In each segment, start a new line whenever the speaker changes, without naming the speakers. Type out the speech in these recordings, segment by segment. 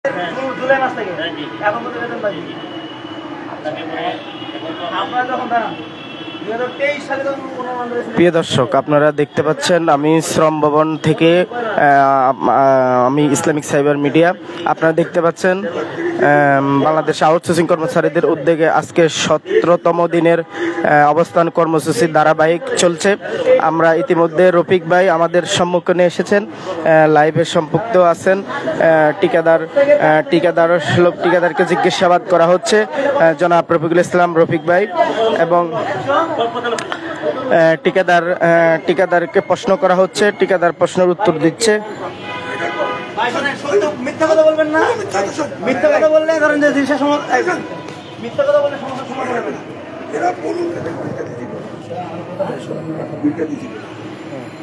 জুলাই মাস থেকে এখন তো বেতন পাইনি। আপনারা যখন দাঁড়ান
প্রিয় দর্শক, আপনারা দেখতে পাচ্ছেন আমি শ্রম ভবন থেকে আমি ইসলামিক সাইবার মিডিয়া। আপনারা দেখতে পাচ্ছেন বাংলাদেশ আউটসোর্সিং কর্মচারীদের উদ্যোগে আজকে 17তম দিনের অবস্থান কর্মসূচি ধারাবাহিক চলছে। আমরা ইতিমধ্যে রফিক ভাই আমাদের সম্মুখে এসেছেন, লাইভে সম্পৃক্ত আছেন। ঠিকাদারকে জিজ্ঞাসাবাদ করা হচ্ছে জনাব রফিকুল ইসলাম রফিক ভাই, এবং ঠিকাদারকে প্রশ্ন করা হচ্ছে। ঠিকাদার প্রশ্নের উত্তর দিচ্ছে।
মিথ্যা কথা বলবেন না, মিথ্যা কথা বললে ধরেন যে জিনিসের মিথ্যা কথা বললে সমস্যার সমাধান হবে না।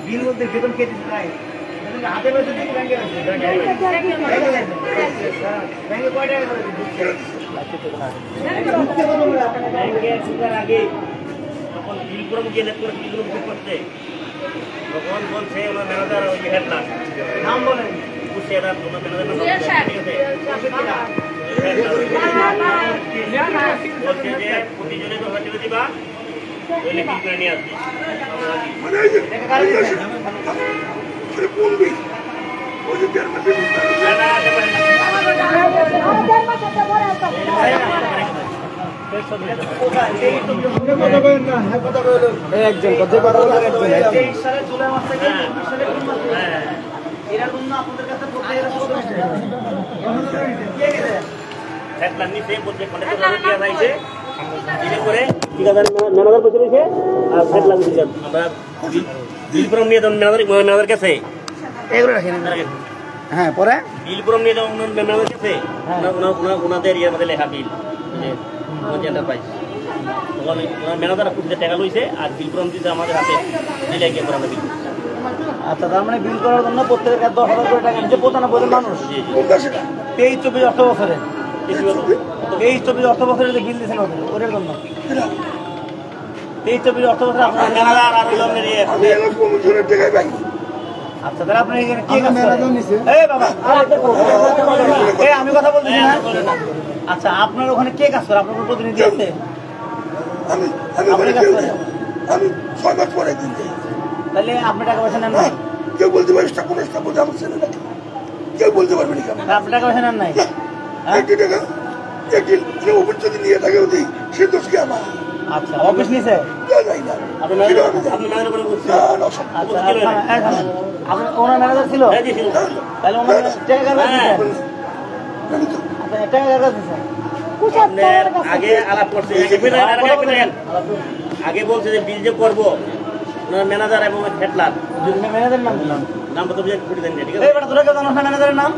বিল মধ্যে বেতন কে দিচ্ছে নাই হাতে বেতন দিচ্ছে, ব্যাংকে ব্যাংকে কয় টাকা করে দিচ্ছে ব্যাংকে সুদের আগে তখন বিল করে গিয়ে লেট করে বিলগুলো বুক করতে তখন বলছে ওনার ম্যানেজার ওই হেডলার নাম বলেন বলছে এটা তোমার ম্যানেজার নাম বলছে যে প্রতিজনে তো হাতে দিবা ওইলে বিল করে নিয়ে আসবে।
হ্যাঁ, পরে
বিল পুরম নিয়ে যাওয়া ম্যানেজার কাছে ওনাদের ইয়ের মধ্যে লেখা বিল এন্টারপ্রাইজ ম্যানেজার খুব টাকা লইছে আর বিল পুরম দিতে আমাদের হাতে দিলে গিয়ে করে আমরা বিল। আচ্ছা, তার মানে বিল করার জন্য প্রত্যেকের 10,000 করে টাকা নিচ্ছে 95 জন মানুষ। 23-24 অর্থ বছরে 23-24 অর্থ বছরে যে বিল দিয়েছেন ওদের জন্য 23-24 অর্থ বছরে আপনার ম্যানেজার আর আচ্ছা, তাহলে আপনি কি কাজ করেন? এই বাবা এই আমি কথা বলতেছি না। আচ্ছা, আপনার ওখানে কে কাজ করে? আপনার প্রতিনিধি আছে? আপনি কাজ করেন?
আমি 6 মাস পরে দিন যাই।
তাহলে আপনি টাকা পয়সা নেন নাই?
কেউ বলতে পারে কোন স্টাফ বলতে আমার ছেলে নাকি কেউ বলতে পারবে না।
আপনি টাকা পয়সা নেন নাই?
একটি টাকা একটি অফিস যদি নিয়ে থাকে ওই সে দোষ কি আমার?
আচ্ছা, অফিস নিছে? ওনার ম্যানেজার ছিল? তাহলে ওনার টাকা আগে আলাপ করছে, আগে বলছে যে বিল যে করবো ওনার ম্যানেজার এবং হেডলার ম্যানেজারের নামটা তো ফুটে দেন। ঠিক আছে, তোরা কেউ জানো ম্যানেজারের নাম?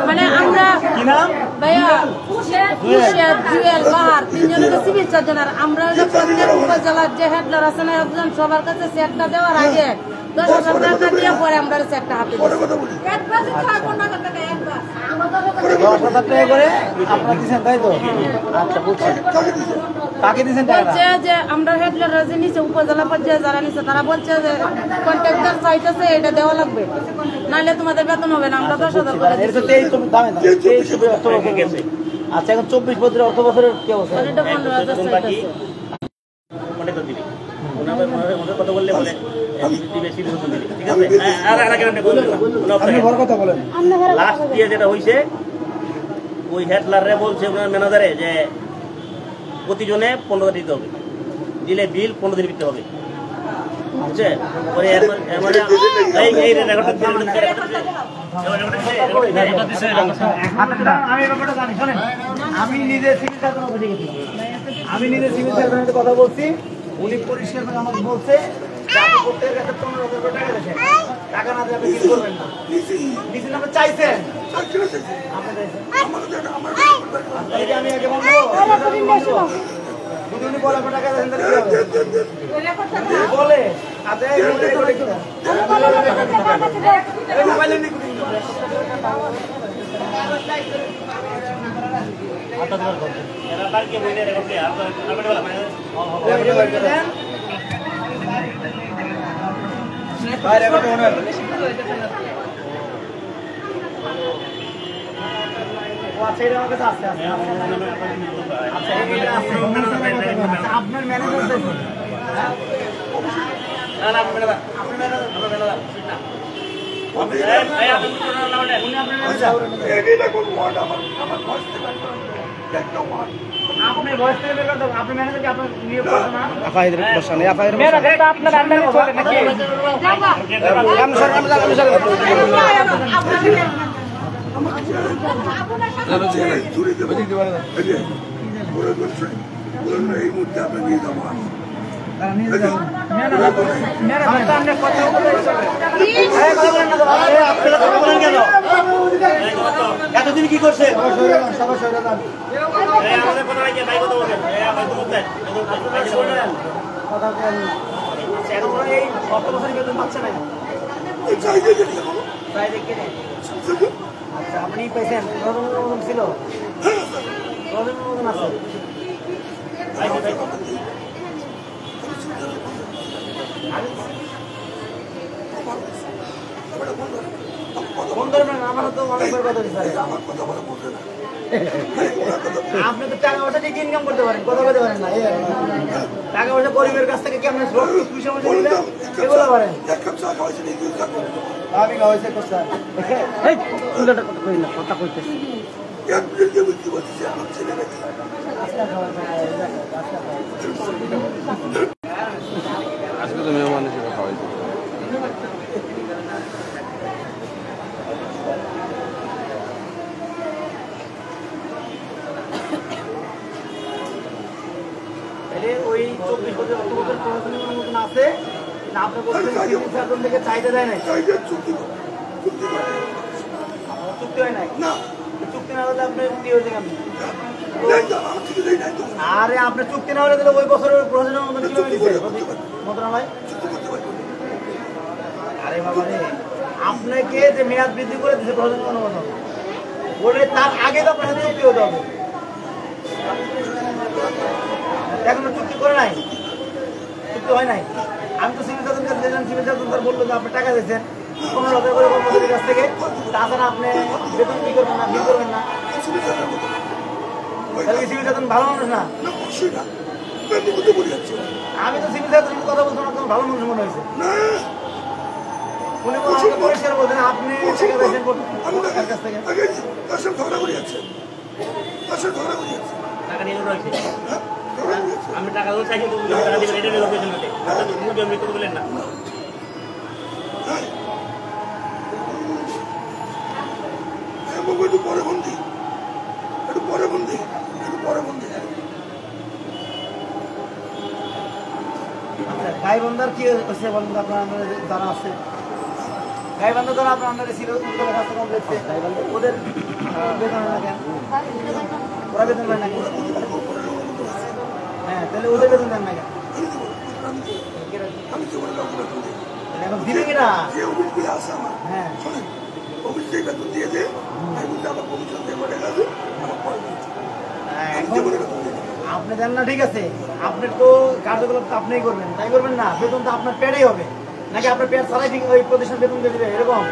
মানে আমরা
কি নাম
ভাইয়া জুয়েল বাহার তিনজনের সিভিল সার্জন, আর আমরা প্রত্যেক উপজেলার যে হেডলার আছে না একজন সবার কাছে চেকটা দেওয়ার আগে 10,000 টাকা দিয়ে পরে আমরা চেকটা হাতে দিই।
10,000 টাকা করে আপনারা দিচ্ছেন, তাই তো? আচ্ছা, বুঝছি। কাকে দিচ্ছেন টাকা?
বলছে যে আমরা হেডলার যে নিচে উপজেলা পর্যায়ে যারা নিচে তারা বলছে যে কন্ট্রাক্টর চাইতেছে এটা দেওয়া লাগবে, নাহলে তোমাদের বেতন হবে না। আমরা 10,000 করে দিচ্ছি।
আচ্ছা, এখন 24 বছরের অর্থ বছরের কি অবস্থা?
এটা 15,000 চাইতেছে।
কথা বললে বলে লাস্ট দিয়ে যেটা হয়েছে ওই হেডলারে বলছে ওনার ম্যানেজারে যে প্রতিজনে 15 দিতে হবে, দিলে বিল 15 দিন দিতে হবে। বুঝছে? আমি নিজে সিভিল সার্জন অফিসে গেছিলাম, আমি নিজে সিভিল সার্জনের কথা বলছি। উনি পরিষ্কার করে আমাকে বলছে প্রত্যেকের কাছে 15,000 টাকা দিয়েছেন, টাকা না দিয়ে আপনি বিল করবেন না। নিচে আপনি চাইছেন, আমি আগে বলবো যদি উনি বলে টাকা বলে মোবাইলে
আপনার ম্যানেজার আপনি বয়স থেকে বের করতে আপনি ম্যানেজারকে আপনার নিয়োগ করছেন না
আফাইদের বসা নেই আফাইদের
ম্যানেজার তো আপনার আন্ডারে চলে নাকি
আমি সর
এই মুহূর্তে আপনি নিয়ে যাবো
ম্যানেজার তো আপনি কথা বলে
এতদিন কি করছে
এই কত বছর বেতন পাচ্ছে না আচ্ছা আপনি পেয়েছেন রজনীগন্ধা ছিল রজনীগন্ধা আছে ফোন করবেন আমার তো অনেকবার কথা দিচ্ছে আপনি তো টাকা পয়সা ঠিক ইনকাম করতে পারেন কথা বলতে পারেন না টাকা পয়সা গরিবের কাছ থেকে কেমন পয়সা নিলে এগুলো পারেন আমি খাওয়াইছে কথা কইতেছি
আজকে তো মেহমান হিসেবে খাওয়াইছে
ওই 24 বছর পড়াশোনার মতন আছে না আপনি বলছেন থেকে চাইতে দেয় নাই চুক্তি হয় নাই চুক্তি না হলে আপনি কি হয়েছে কেমন আরে আপনি চুক্তি না হলে তাহলে ওই বছরের প্রয়োজনের মতন কিভাবে দিচ্ছে মন্ত্রণালয় আরে বাবা রে আপনাকে যে মেয়াদ বৃদ্ধি করে দিচ্ছে প্রয়োজনের অনুমোদন বলে তার আগে তো আপনার সাথে চুক্তি হতে হবে এখনো চুক্তি করে নাই চুক্তি হয় নাই আমি তো সিভিল সার্জন কাছে দিলাম সিভিল সার্জন স্যার বললো যে আপনি টাকা দিয়েছেন 15,000 করে কর্মচারীর কাছ থেকে তাছাড়া আপনি বেতন কি করবেন না বিল করবেন না তাহলে কি সিভিল সার্জন ভালো মানুষ না আমি তো সিভিল সার্জনের কথা বলছি না ভালো মানুষ মনে হয়েছে উনি আমাকে পরিষ্কার বলছেন আপনি টাকা দিয়েছেন কাছ থেকে
টাকা নিয়ে রয়েছে আমি টাকা চাইছি টাকা দিবেন এটা নিয়ে লোকেশন মধ্যে মৃত্যু বললেন না
একটু পরে বন্দি একটু পরে বন্দি একটু পরে বন্দি
গাইবান্ধার কি হচ্ছে বলেন আপনার যারা আছে গাইবান্ধা যারা আপনার আন্ডারে ছিল ওদের বেতন হয় না কেন ওরা বেতন হয় না কেন হ্যাঁ তাহলে ওদের বেতন দেন না কেন এখন দিবে কিনা
যে অফিসগুলো আছে আমার
হ্যাঁ
শোনেন অফিস থেকে বেতন দিয়ে দেয় আমার কমিশন দিয়ে আমার টাকা আছে আমার পরে
আপনি দেন না ঠিক আছে আপনি তো কার্যকলাপ তো আপনিই করবেন তাই করবেন না বেতন তো আপনার পেটেই হবে নাকি আপনার পেট ছাড়াই ঠিক ওই প্রতিষ্ঠান বেতন দিয়ে দেবে এরকম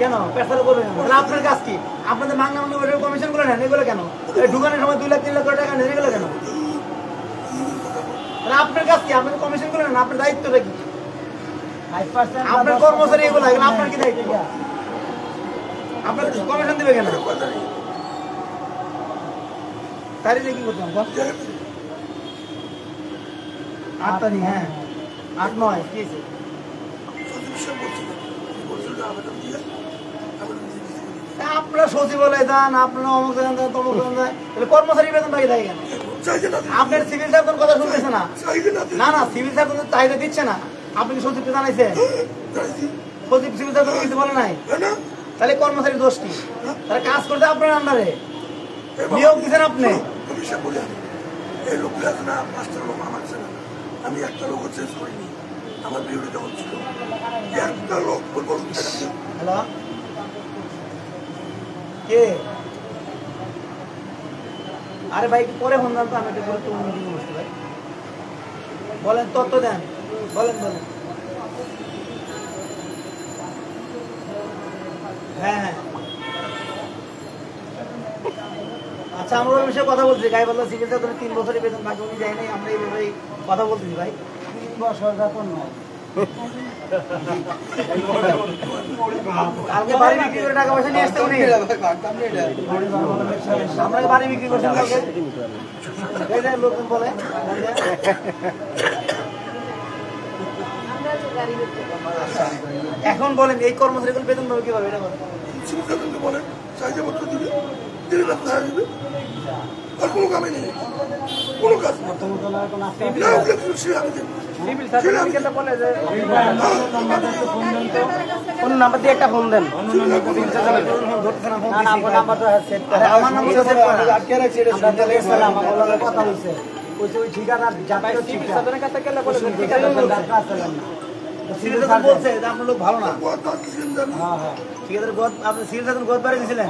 কেন পেট ছাড়া করবেন তাহলে আপনার কাজ কি আপনাদের মাঙ্গা মাঙ্গা কমিশন করে নেন এগুলো কেন ঢুকানোর সময় 2 লাখ 3 লাখ করে টাকা নেন এগুলো কেন তাহলে আপনার কাজ কি আপনি কমিশন করে নেন আপনার দায়িত্বটা কি আপনার কর্মচারী এগুলো এগুলো আপনার কি দায়িত্ব আপনার কমিশন দিবে কেন তারিখে কি করতাম 8 তারিখ হ্যাঁ 8-9 কি আছে আপনার সচিবালয় যান আপনার অমুক যান তমুক যান তাহলে কর্মচারী বেতন পাই থাকে কেন আপনার সিভিল সার্জন কথা শুনতেছে না না না সিভিল সার্জন চাহিদা দিচ্ছে না আপনি কি সচিবকে জানাইছেন সচিব সিভিল সার্জন কিছু বলে নাই তাহলে কর্মচারী দোষ কি তারা কাজ করতে আপনার আন্ডারে নিয়োগ দিচ্ছেন আপনি
আমি একটা লোক চেঞ্জ করিনি আমার বিরুদ্ধে যখন ছিল একটা লোক
হ্যালো কে আরে ভাই পরে ফোন দাম তো আমি একটা গুরুত্বপূর্ণ মিটিং বসতে ভাই বলেন তথ্য দেন বলেন বলেন হ্যাঁ হ্যাঁ আচ্ছা আমরা ওই বিষয়ে কথা বলছি গাইবান্ধা সিভিল সার্জন 3 বছরের বেতন বাকি উনি দেয় নাই আমরা এইভাবে কথা বলতেছি ভাই 3 বছর বেতন নয় কালকে বাড়ি বিক্রি করে টাকা পয়সা নিয়ে আসতে উনি আমরা বাড়ি বিক্রি করছেন কালকে এই যে লোকজন বলে এখন বলেন এই কর্মচারীগুলো বেতন পাবে কিভাবে এটা বলেন
বলেন চাহিদা পত্র দিবে দিলে না তারা দিবে আর কোনো কামে নেই কোনো কাজ না ওগুলো কিছু সে আমি দেবো
কোন নাম্বার দিয়ে একটা ফোন দেন
কথা হয়েছে ওই ঠিকানার বলছে আপনার লোক ভালো না ঠিক আছে আপনি সিভিল সার্জন গোদ বাড়ি দিয়েছিলেন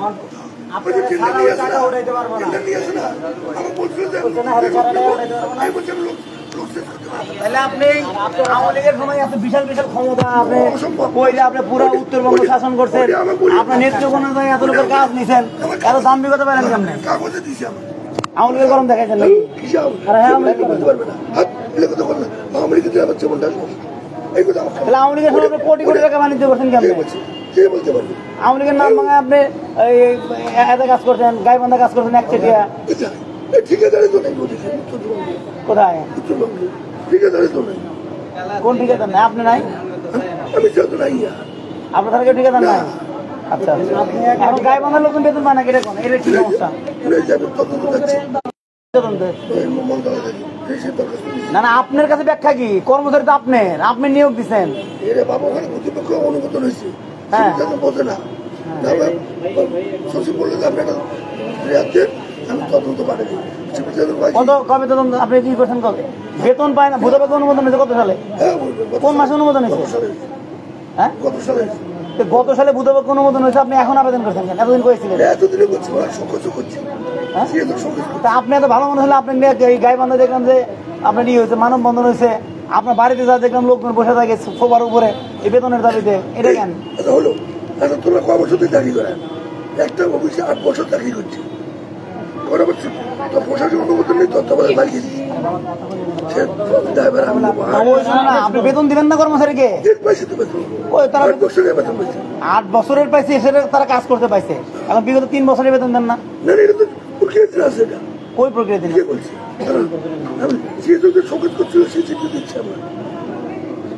টাকা উঠাইতে পারবো না তাহলে আপনি আওয়ামী লীগের সময় এত বিশাল বিশাল ক্ষমতা আপনি কইলে আপনি পুরো উত্তরবঙ্গ শাসন করছেন আপনার নেতৃত্ব এত লোকের কাজ নিছেন এত দাম্ভিকতা পারেন কেমনে আওয়ামী লীগের গরম দেখাইছেন নাকি তাহলে আওয়ামী লীগের সময় আপনি কোটি কোটি টাকা বাণিজ্য করছেন কেমনে আওয়ামী লীগের নাম ভাঙা আপনি এত কাজ করছেন গাইবান্ধা কাজ করছেন একচেটিয়া কোথায় কোন ঠিকাদার নাই আপনি নাই আপনার তাহলে কেউ ঠিকাদার নাই আচ্ছা এখন গাইবান্ধার লোকজন বেতন পায় না এটা কোন এটা ঠিক অবস্থা না না আপনার কাছে ব্যাখ্যা কি কর্মচারী তো আপনি নিয়োগ দিচ্ছেন হ্যাঁ কবে তদন্ত আপনি কি করছেন কবে বেতন পায় না ভূতপক্ষ অনুমোদন হয়েছে কত সালে কোন মাসে অনুমোদন হয়েছে হ্যাঁ গত সালে ভূতপক্ষ অনুমোদন হয়েছে আপনি এখন আবেদন করছেন এতদিন করেছিলেন তা আপনি এত ভালো মনে হলে আপনি গাইবান্ধা দেখলাম যে আপনার ইয়ে হয়েছে মানববন্ধন হয়েছে আপনার বাড়িতে যা দেখলাম লোকজন বসে থাকে সবার উপরে এই বেতনের দাবিতে এটা কেন
হলো তোমরা ক বছর চাকরি করেন একটা অফিসে 8 বছর চাকরি করছি প্রশাসন অনুমোদন নেই তত্ত্বাবধান বাড়িয়ে দিচ্ছি
আপনি বেতন দিবেন না কর্মচারীকে 8 বছরের পাইছে সেটা তারা কাজ করতে পাইছে এখন বিগত 3 বছরের বেতন দেন না কই প্রক্রিয়া দিন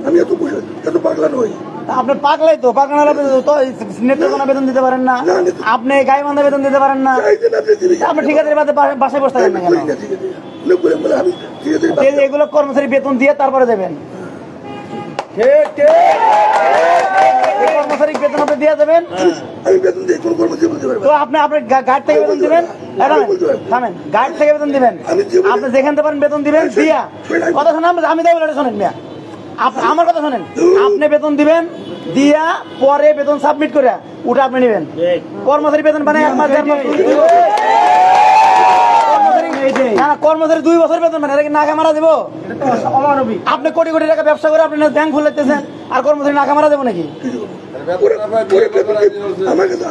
আমি এত পাগলা নই
আপনি পাগলাই তো পাগলা নেত্রকোনা বেতন দিতে পারেন না আপনি গাইবান্ধা বেতন দিতে পারেন না আপনি ঠিকাদারি বাসায় বসে থাকেন না কেন এগুলো কর্মচারী বেতন দিয়ে তারপরে দেবেন কর্মচারী বেতন আপনি দিয়ে দেবেন তো আপনি আপনার গাড়ি থেকে বেতন দিবেন থামেন গাড়ি থেকে বেতন দিবেন আপনি যেখান থেকে পারেন বেতন দিবেন দিয়া কথা শোনেন আমি দেবো শোনেন মিয়া আমার কথা শোনেন আপনি বেতন দিবেন দিয়া পরে বেতন সাবমিট করে ওটা আপনি নেবেন কর্মচারী বেতন মানে 1 মাস কর্মচারী 2 বছর বেতন মানে নাকা মারা দেবো আপনি কোটি কোটি টাকা ব্যবসা করে আপনি ব্যাংক খুলতেছেন আর কর্মচারী নাকা মারা দেবো নাকি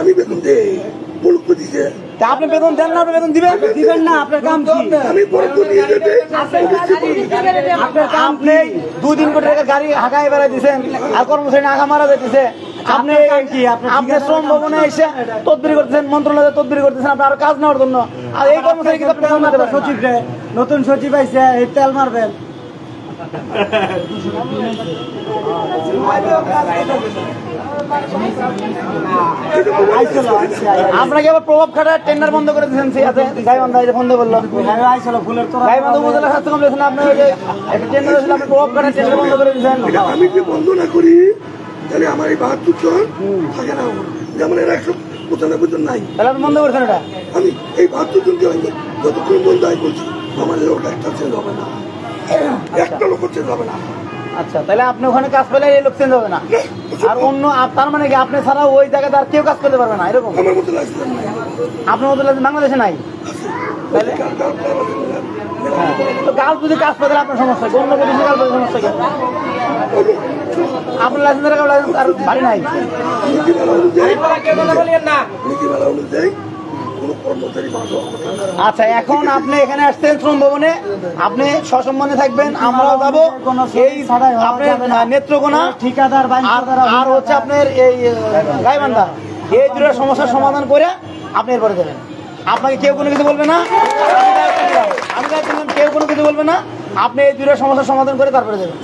আমি বেতন দেই
আপনি বেতন দেন না আপনি বেতন দিবেন না আপনার কাম কি আপনি 2-3 কোটি টাকা গাড়ি হাঁকায় বেড়াই দিচ্ছেন আর কর্মচারী নাকা মারা দিতেছে আপনি আপনি শ্রম ভবনে এসে তদবির করতেছেন মন্ত্রণালয়ে তদবির করতেছেন আপনি আরো কাজ নেওয়ার জন্য আর এই কর্মচারী কিন্তু আপনি সচিব নতুন সচিব আইছে এই তেল মারবেন আপনাকে আবার প্রভাব খাটার টেন্ডার বন্ধ করে দিয়েছেন গাইবান্ধা বন্ধ করলো গাইবান্ধা উপজেলা স্বাস্থ্য কমপ্লেক্স আপনার একটা টেন্ডার হয়েছিল আপনি প্রভাব খাটার টেন্ডার বন্ধ করে দিয়েছেন
আমি যে বন্ধ না করি তাহলে আমার এই 72 জন থাকে না যেমন 195 জন নাই
তাহলে আপনি বন্ধ করছেন এটা
আমি এই 72 জনকে আমি যতক্ষণ বন্ধ বলছি আমার লোক একটা চেঞ্জ হবে না একটা লোক চেঞ্জ হবে না
আচ্ছা তাহলে আপনি ওখানে কাজ পেলে এই লোক চেঞ্জ হবে না আর অন্য তার মানে কি আপনি ছাড়া ওই জায়গাতে আর কেউ কাজ করতে পারবে না এরকম
আমার মতো লাগছে
আপনার মতো বাংলাদেশে নাই তো গাল যদি কাজ পেতে আপনার সমস্যা অন্য প্রদেশে গাল পেতে সমস্যা কেন আপনার লাইসেন্সের আর বাড়ি নাই। আচ্ছা, এখন আপনি এখানে আসছেন শ্রম ভবনে, আপনি সসম্মানে থাকবেন, আমরাও যাবো। এই আপনার নেত্রকোনা ঠিকাদার আর হচ্ছে আপনার এই গাইবান্ধা, এই দুটো সমস্যার সমাধান করে আপনি এরপরে দেবেন। আপনাকে কেউ কোনো কিছু বলবে না, আমি দায়িত্ব নিলাম, কেউ কোনো কিছু বলবে না। আপনি এই দুটো সমস্যার সমাধান করে তারপরে দেবেন।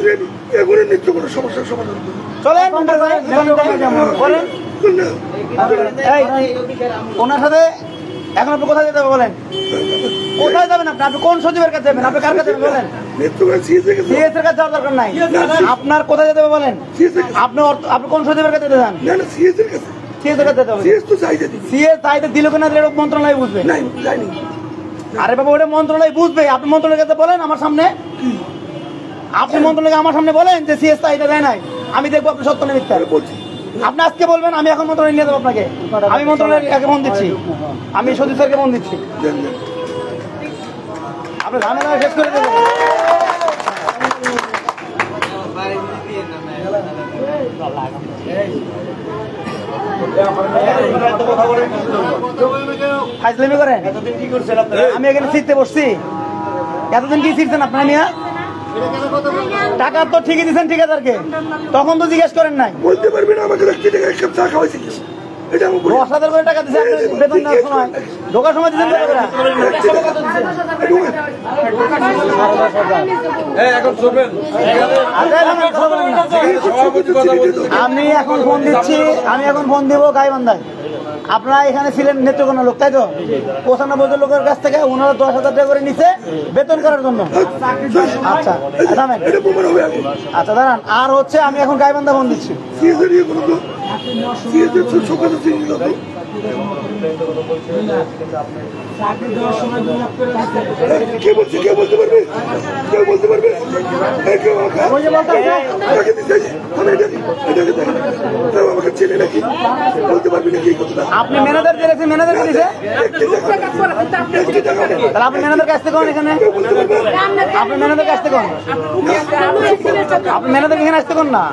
চলেন বলেন ওনার সাথে। এখন আপনি কোথায় যেতে হবে বলেন? কোথায় যাবেন আপনি? আপনি কোন সচিবের কাছে যাবেন? আপনি কার কাছে যাবেন বলেন? সিএস এর কাছে যাওয়ার দরকার নাই। আপনার কোথায় যেতে হবে বলেন? আপনি কোন সচিবের কাছে যেতে চান? সিএস এর কাছে যেতে হবে। সিএস চাইতে দিল কিনা দিলে মন্ত্রণালয় বুঝবে। আরে বাবা, ওটা মন্ত্রণালয় বুঝবে। আপনি মন্ত্রণালয়ের কাছে বলেন আমার সামনে, আপনি মন্ত্রণালয়কে আমার সামনে বলেন যে সিএস চাইতে দেয় নাই, আমি দেখবো আপনি সত্য না মিথ্যা। আপনি আজকে বলবেন, আমি এখন মন্ত্রণালয় নিয়ে যাবো আপনাকে। আমি মন্ত্রণালয়কে ফোন দিচ্ছি, আমি সচিব স্যারকে ফোন দিচ্ছি। আপনি ঝামেলা শেষ করে দেবেন। ফাজলামি করেন? আমি এখানে শিখতে বসছি, এতদিন কি শিখছেন আপনারা? নিয়ে টাকা তো ঠিকই দিচ্ছেন ঠিকাদারকে, তখন তো জিজ্ঞেস করেন নাই।
বলতে পারবি না আমাকে
10,000 করে টাকা দিচ্ছে বেতন নেওয়ার সময়, ঢোকার সময় দিচ্ছেন। আমি এখন ফোন দিচ্ছি, আমি এখন ফোন দিব গাইবান্ধায়। আপনারা এখানে ছিলেন নেত্রকোনা লোক, তাই তো? 95 লোকের কাছ থেকে ওনারা 10,000 টাকা করে নিচ্ছে বেতন করার জন্য। আচ্ছা দাঁড়ান, আচ্ছা দাঁড়ান। আর হচ্ছে আমি এখন গাইবান্ধা ফোন দিচ্ছি।
কে বলছে? কেউ বলতে পারবে? কেউ বলতে পারবে? আমাকে চেনে নাকি? বলতে পারবি নাকি?
আপনি ম্যানেজার দিয়েছে, ম্যানেজার দিয়েছে, তাহলে আপনি ম্যানেজার কাছ থেকে কোন এখানে? আপনি ম্যানেজার কাছ থেকে কোন? আপনি ম্যানেজার এখানে আসতে কোন না?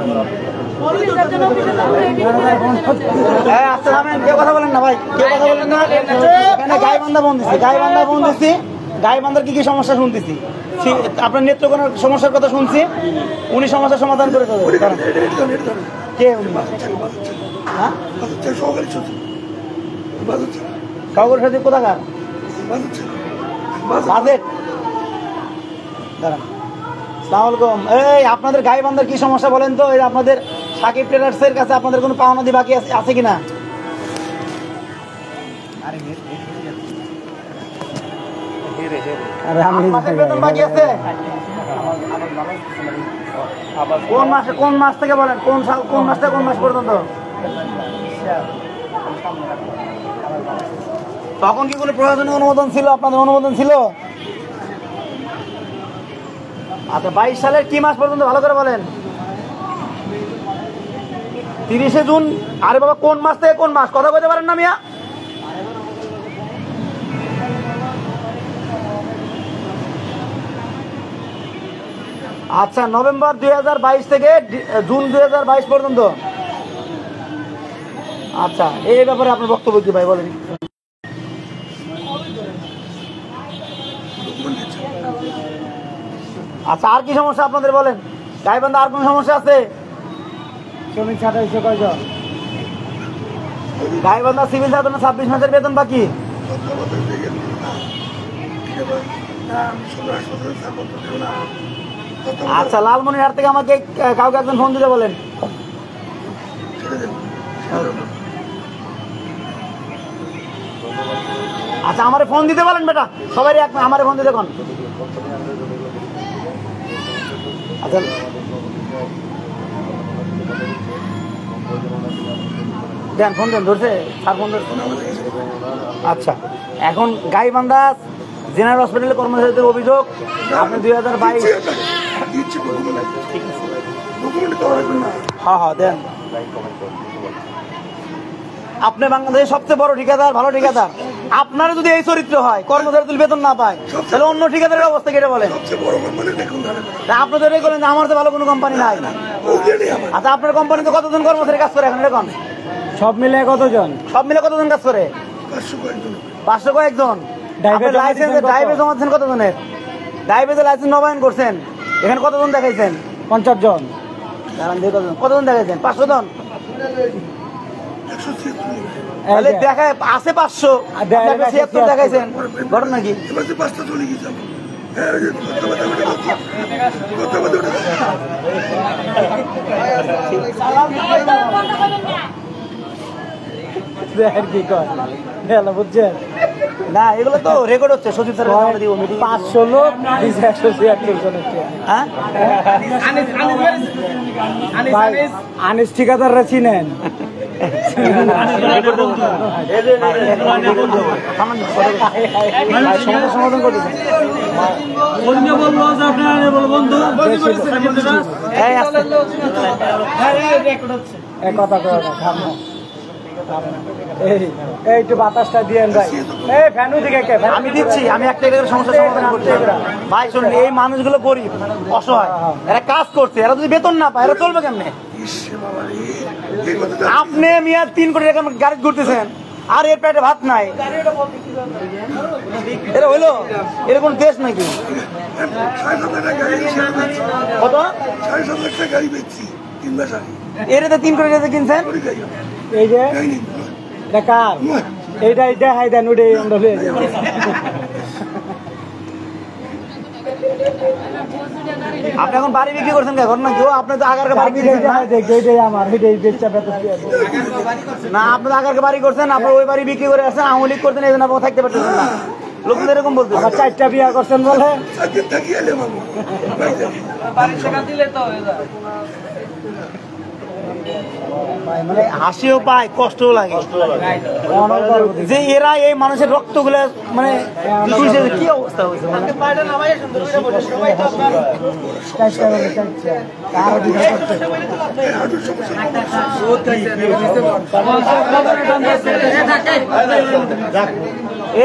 হ্যাঁ, আসতে থামেন, কেউ কথা বলেন না ভাই, কেউ কথা বলেন না। এখানে গাইবান্ধা ফোন দিচ্ছি, গাইবান্ধা ফোন দিচ্ছি, গাইবান্ধার কি কি সমস্যা শুনতেছি। আপনার নেত্রকোনার সমস্যার কথা শুনছি, উনি সমস্যার সমাধান করে দেবেন। কে উনি? হ্যাঁ, সহকারী সচিব কোথাকার? বাজেট। দাঁড়ান, আসসালামু আলাইকুম। এই আপনাদের গাইবান্ধার কি সমস্যা বলেন তো? এই আপনাদের সাকিব ট্রেডার্সের কাছে আপনাদের কোনো পাওনাদি বাকি আছে কিনা? বেতন বাকি আছে? কোন মাস থেকে বলেন? কোন মাস থেকে কোন মাস পর্যন্ত? তখন কি কোনো প্রশাসনিক অনুমোদন ছিল? আপনাদের অনুমোদন ছিল? আচ্ছা, 22 সালের কি মাস পর্যন্ত ভালো করে বলেন? 30শে জুন। আরে বাবা, কোন মাস থেকে কোন মাস কথা বলতে পারেন না মিয়া? আচ্ছা, নভেম্বর 2022 থেকে জুন 2022 পর্যন্ত। আচ্ছা, এই ব্যাপারে আপনার বক্তব্য কি ভাই বলেন? আচ্ছা, আর কি সমস্যা আপনাদের বলেন? গাইবান্ধা আর কোন সমস্যা আছে? শ্রমিক ছাড়া এসে কয়জন? গাইবান্ধা সিভিল সার্জন 26 মাসের বেতন বাকি। আচ্ছা, লালমনিরহাট থেকে আমাকে কাউকে একজন ফোন দিতে বলেন। আচ্ছা, আমারে ফোন দিতে বলেন বেটা, সবাই আমারে ফোন দিতে কোন। আচ্ছা, দেন ফোন দেন, ধরছে স্যার ফোন ধরছে। আচ্ছা, এখন গাইবান্ধা জেনারেল হসপিটালের কর্মচারীদের অভিযোগ আপনি 2022। হ্যাঁ হ্যাঁ দেন। আপনি বাংলাদেশের সবচেয়ে বড় ঠিকাদার, ভালো ঠিকাদার। আপনার যদি এই চরিত্র হয়, কর্মচারী যদি বেতন না পায়, তাহলে অন্য ঠিকাদারের অবস্থা কেটে বলেন। আপনাদের বলেন যে আমার তো ভালো কোনো কোম্পানি নাই। আচ্ছা, আপনার কোম্পানিতে কতজন কর্মচারী কাজ করে এখন এরকম?
সব মিলে কতজন?
সব মিলে কতজন কাজ করে? 500 কয়েকজন। লাইসেন্স ড্রাইভে জমা দিচ্ছেন কতজনের? ড্রাইভে লাইসেন্স নবায়ন করছেন, এখানে কতজন দেখাইছেন?
50 জন।
কতজন দেখাইছেন? 500 জন। তাহলে দেখায় আছে 500, 76 দেখাইছেন। ঘটনা কি?
বুঝছেন
না, এগুলো তো রেকর্ড হচ্ছে। সচিব স্যার
500 লোক 176 জন।
হ্যাঁ,
আনিস ঠিকাদাররা চিনেন?
সমাধান করতেছে।
কথা একটু বাতাসটা দিয়েন ভাই। এই ফ্যানু দিকে
আমি দিচ্ছি, আমি একটা সমস্যার সমাধান করতে। ভাই শুনুন, এই মানুষগুলো গরিব, অসহায়, এরা কাজ করছে, এরা যদি বেতন না পায় এরা চলবে কেমনে? আপনি মিয়া 3 কোটি টাকা গাড়ি ঘুরতেছেন আর এর পেটে ভাত নাই, এটা হইলো? এরকম দেশ নাকি? কত? এর 3 কোটি টাকা কিনছেন?
এই যে কার এইটা হাই দেন ওটাই আমরা হয়ে যাবো।
আপনি এখন বাড়ি বিক্রি করছেন কে? ঘটনা কেউ আপনি তো আগারকে বাড়ি
আমার
না, আপনি তো আগারকে বাড়ি করছেন, আপনি ওই বাড়ি বিক্রি করে আসছেন, আওয়ামী লীগ করতেন, এই জন্য আপনার থাকতে পারতেছেন না। লোকজন এরকম বলতে।
আমার 4টা বিয়া করছেন বলে
মানে হাসিও পায়, কষ্টও লাগে যে এরা এই মানুষের রক্ত গুলো মানে কি অবস্থা হয়েছে।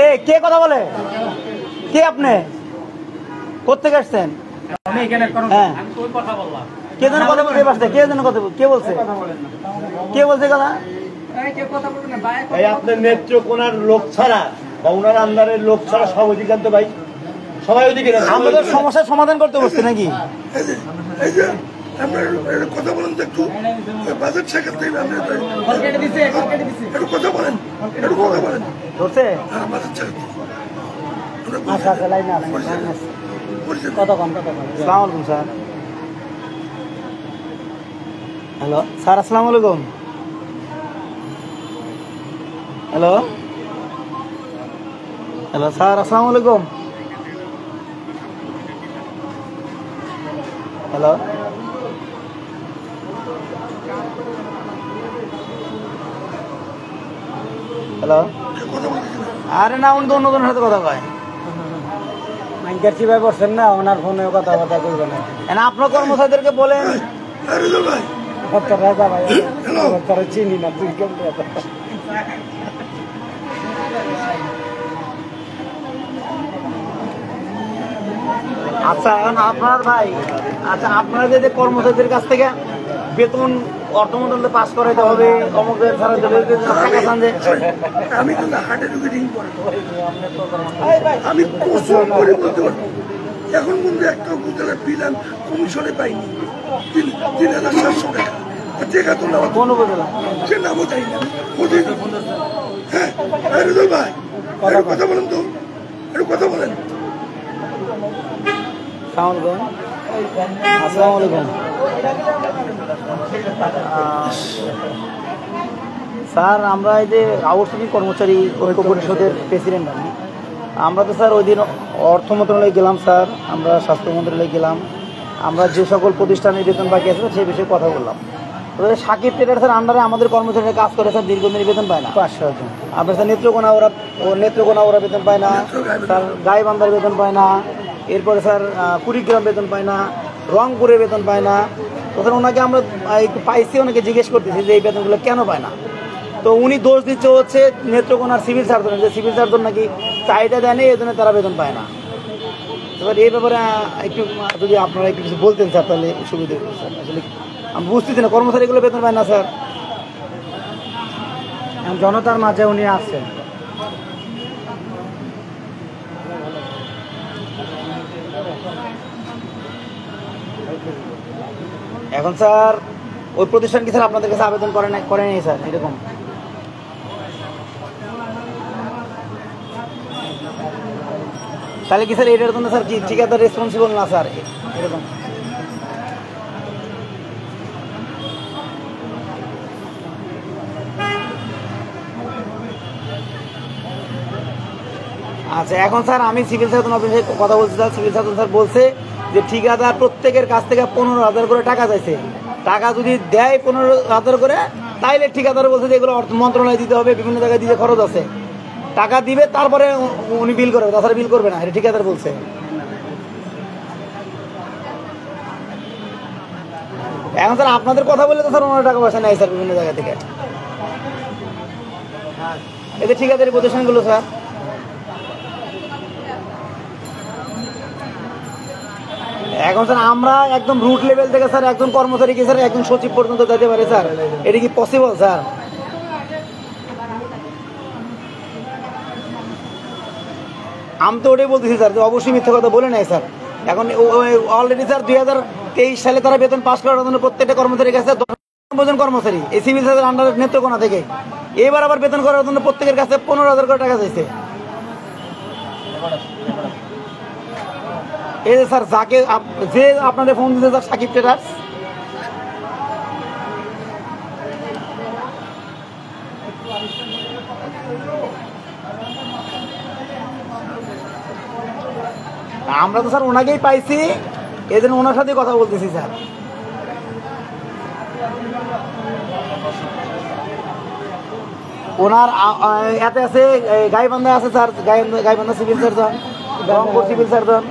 এ কে কথা বলে? কে আপনি? কোথেকে আসছেন? হ্যাঁ, কে যেন কথা বলতে পারছে? কে যেন কথা কে বলছে? কে বলছে কথা?
এই আপনার নেত্রকোনার লোক ছাড়া বা ওনার আন্ডারের লোক ছাড়া সব অধিকান্ত ভাই, সবাই ওদিকে।
আমাদের সমস্যার সমাধান করতে বসছে নাকি?
কথা বলেন তো একটু, বাজেট শেখার থেকে কথা বলেন, একটু কথা বলেন।
ধরছে?
বাজেট শেখার
আচ্ছা আচ্ছা লাইন কত কম কত কম।
আসসালামু আলাইকুম স্যার। হ্যালো স্যার, আসসালামু আলাইকুম। হ্যালো হ্যালো স্যার, আসসালামু আলাইকুম। হ্যালো হ্যালো, আরে না, উনি তো অন্য জনের সাথে কথা কয়।
মাইনকার চিপাই পড়ছেন না, ওনার ফোনে কথাবার্তা করবেন না।
আপনার কর্মচারীদেরকে বলেন
রাজা ভাই তারা চিনি না, তুই কেমন?
আচ্ছা, এখন আপনার ভাই, আচ্ছা আপনারা যে কর্মচারীদের কাছ থেকে বেতন অর্থ মন্ত্রণালয়ে পাস করাইতে হবে, অমুকের ছাড়া টাকা চান যে
আমি কিন্তু হাটে ঢুকে রিং পড়ে, আমি প্রচুর করে বলতে পারবো এখন কিন্তু একটা উপজেলার বিল কমিশনে পাইনি 3,700 টাকা। দেখা তো না
কোন উপজেলা
সে নামও চাই না। হ্যাঁ ভাই, কথা বলেন তো, একটু কথা বলেন।
আসসালামু আলাইকুম। স্যার, আমরা এই যে আউটসোর্সিং কর্মচারী ঐক্য পরিষদের প্রেসিডেন্ট আমি। আমরা তো স্যার ওই দিন অর্থ মন্ত্রণালয়ে গেলাম স্যার, আমরা স্বাস্থ্য মন্ত্রণালয়ে গেলাম, আমরা যে সকল প্রতিষ্ঠানের বেতন বাকি আছে সেই বিষয়ে কথা বললাম। সাকিব ট্রেডার্সের আন্ডারে আমাদের কর্মচারীরা কাজ করে স্যার, দীর্ঘদিন বেতন পায় না।
500 জন।
আপনার স্যার নেত্রকোনা ওরা বেতন পায় না স্যার, গাইবান্ধার বেতন পায় না, এরপরে স্যার কুড়িগ্রাম বেতন পায় না, রংপুরে বেতন পায় না। তখন ওনাকে আমরা একটু পাইছি, ওনাকে জিজ্ঞেস করতেছি যে এই বেতনগুলো কেন পায় না। তো উনি দোষ দিচ্ছে হচ্ছে নেত্রকোনার সিভিল সার্জন, যে সিভিল সার্জন নাকি চাহিদা দেয়নি, এই জন্য তারা বেতন পায় না। এবার এই ব্যাপারে একটু যদি আপনারা একটু কিছু বলতেন স্যার, তাহলে সুবিধা হতো স্যার। আসলে আমি বুঝতেছি না, কর্মচারীগুলো বেতন পায় না স্যার।
জনতার মাঝে উনি আসছেন।
এখন স্যার ওই প্রতিষ্ঠান কি স্যার আপনাদের কাছে আবেদন করেনি স্যার এরকম? তাহলে কি স্যার এটার জন্য স্যার কি ঠিকাদার রেসপন্সিবল না স্যার এরকম? আচ্ছা, এখন স্যার আমি সিভিল সার্জন অফিসে কথা বলছি স্যার। সিভিল সার্জন স্যার বলছে যে ঠিকাদার প্রত্যেকের কাছ থেকে 15,000 করে টাকা চাইছে। টাকা যদি দেয় 15,000 করে, তাইলে ঠিকাদার বলছে যে এগুলো অর্থ মন্ত্রণালয়ে দিতে হবে, বিভিন্ন জায়গায় দিতে খরচ আছে, টাকা দিবে তারপরে উনি বিল করবে, তাছাড়া বিল করবে না, এটা ঠিকাদার বলছে। এখন স্যার আপনাদের কথা বলে তো স্যার ওনার টাকা পয়সা নেয় স্যার বিভিন্ন জায়গা থেকে, এতে ঠিকাদারি প্রতিষ্ঠানগুলো স্যার। এখন স্যার আমরা একদম রুট লেভেল থেকে স্যার একজন কর্মচারীকে স্যার একজন সচিব পর্যন্ত যেতে পারে স্যার, এটা কি পসিবল স্যার? আমি তো ওটাই বলতেছি স্যার যে অবশ্যই মিথ্যা কথা বলে নাই স্যার। এখন অলরেডি স্যার 2023 সালে তারা বেতন পাস করার জন্য প্রত্যেকটা কর্মচারীর কাছে 10 জন কর্মচারী এই সিভিল সার্জন আন্ডার নেত্রকোনা থেকে, এবার আবার বেতন করার জন্য প্রত্যেকের কাছে 15,000 করে টাকা চাইছে। এই যে স্যার যাকে যে আপনাদের ফোন দিতে স্যার সাকিব ট্রেডার্স, আমরা তো স্যার ওনাকেই পাইছি, এই জন্য ওনার সাথে কথা বলতেছি স্যার। ওনার এতে আছে গাইবান্ধা আছে sir, Gaibandha civil surgeon, Rangpur civil surgeon.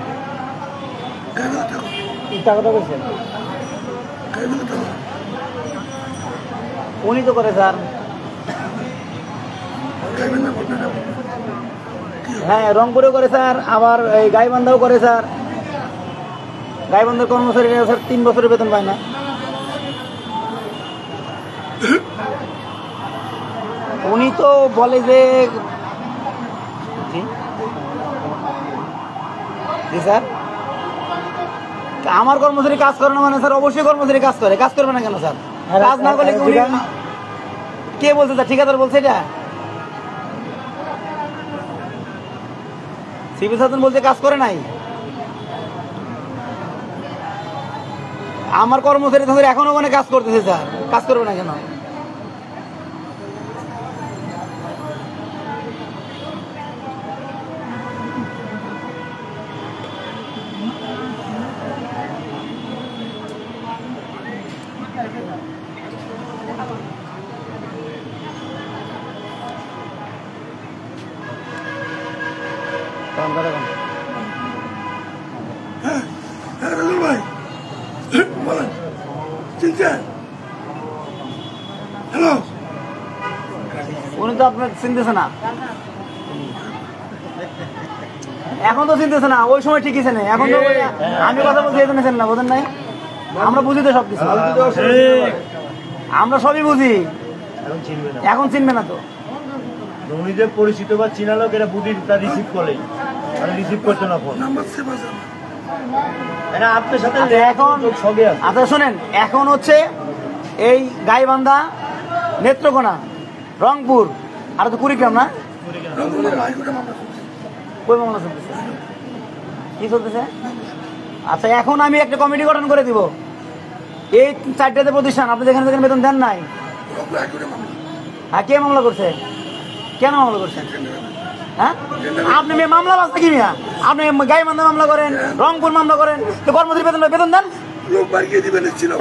উনি তো করে স্যার, হ্যাঁ রংপুরেও করে স্যার, আবার এই গাইবান্ধাও করে স্যার। গাইবান্ধার কর্মচারীরা স্যার 3 বছরের বেতন পায় না। উনি তো বলে যে জি স্যার, আমার কর্মচারী কাজ করে না মানে স্যার অবশ্যই কর্মচারী কাজ করে, কাজ করবে না কেন স্যার? কাজ না করলে কে বলছে স্যার? ঠিকাদার বলছে এটা? সিভিল সার্জন বলছে কাজ করে নাই। আমার কর্মচারী এখনো ওখানে কাজ করতেছে স্যার, কাজ করবে না কেন?
ভাই বলেন, চিনছেন? হ্যালো,
উনি তো আপনার চিনতেছে না, এখন তো চিনতেছে না, ওই সময় ঠিকই চেনে, এখন তো আমি কথা বলছি এই জন্য চেন না, বোঝেন নাই? আমরা বুঝি তো সবকিছু, আমরা সবই বুঝি, এখন চিনবে না তো।
উনি যে পরিচিত বা চিনা লোক, এটা বুদ্ধিটা রিসিভ করে, রিসিভ করতো না ফোন।
নাম্বার সেভ আছে
এটা আপনার সাথে
এখন
সবই আছে।
আচ্ছা শোনেন, এখন হচ্ছে এই গাইবান্ধা, নেত্রকোনা, রংপুর আর তো কুড়িগ্রাম না, কই মামলা চলতেছে? কি চলতেছে? আচ্ছা এখন আমি একটা কমিটি গঠন করে দিব, এই 4টাতে প্রতিষ্ঠান আপনি যেখানে যেখানে বেতন দেন নাই, হ্যাঁ কে মামলা করছে? কেন মামলা করছেন? হ্যাঁ আপনি মামলা বাঁচতে কি মিয়া? আপনি গাইবান্ধা মামলা করেন, রংপুর মামলা করেন, তো কর্মচারী বেতন দেন,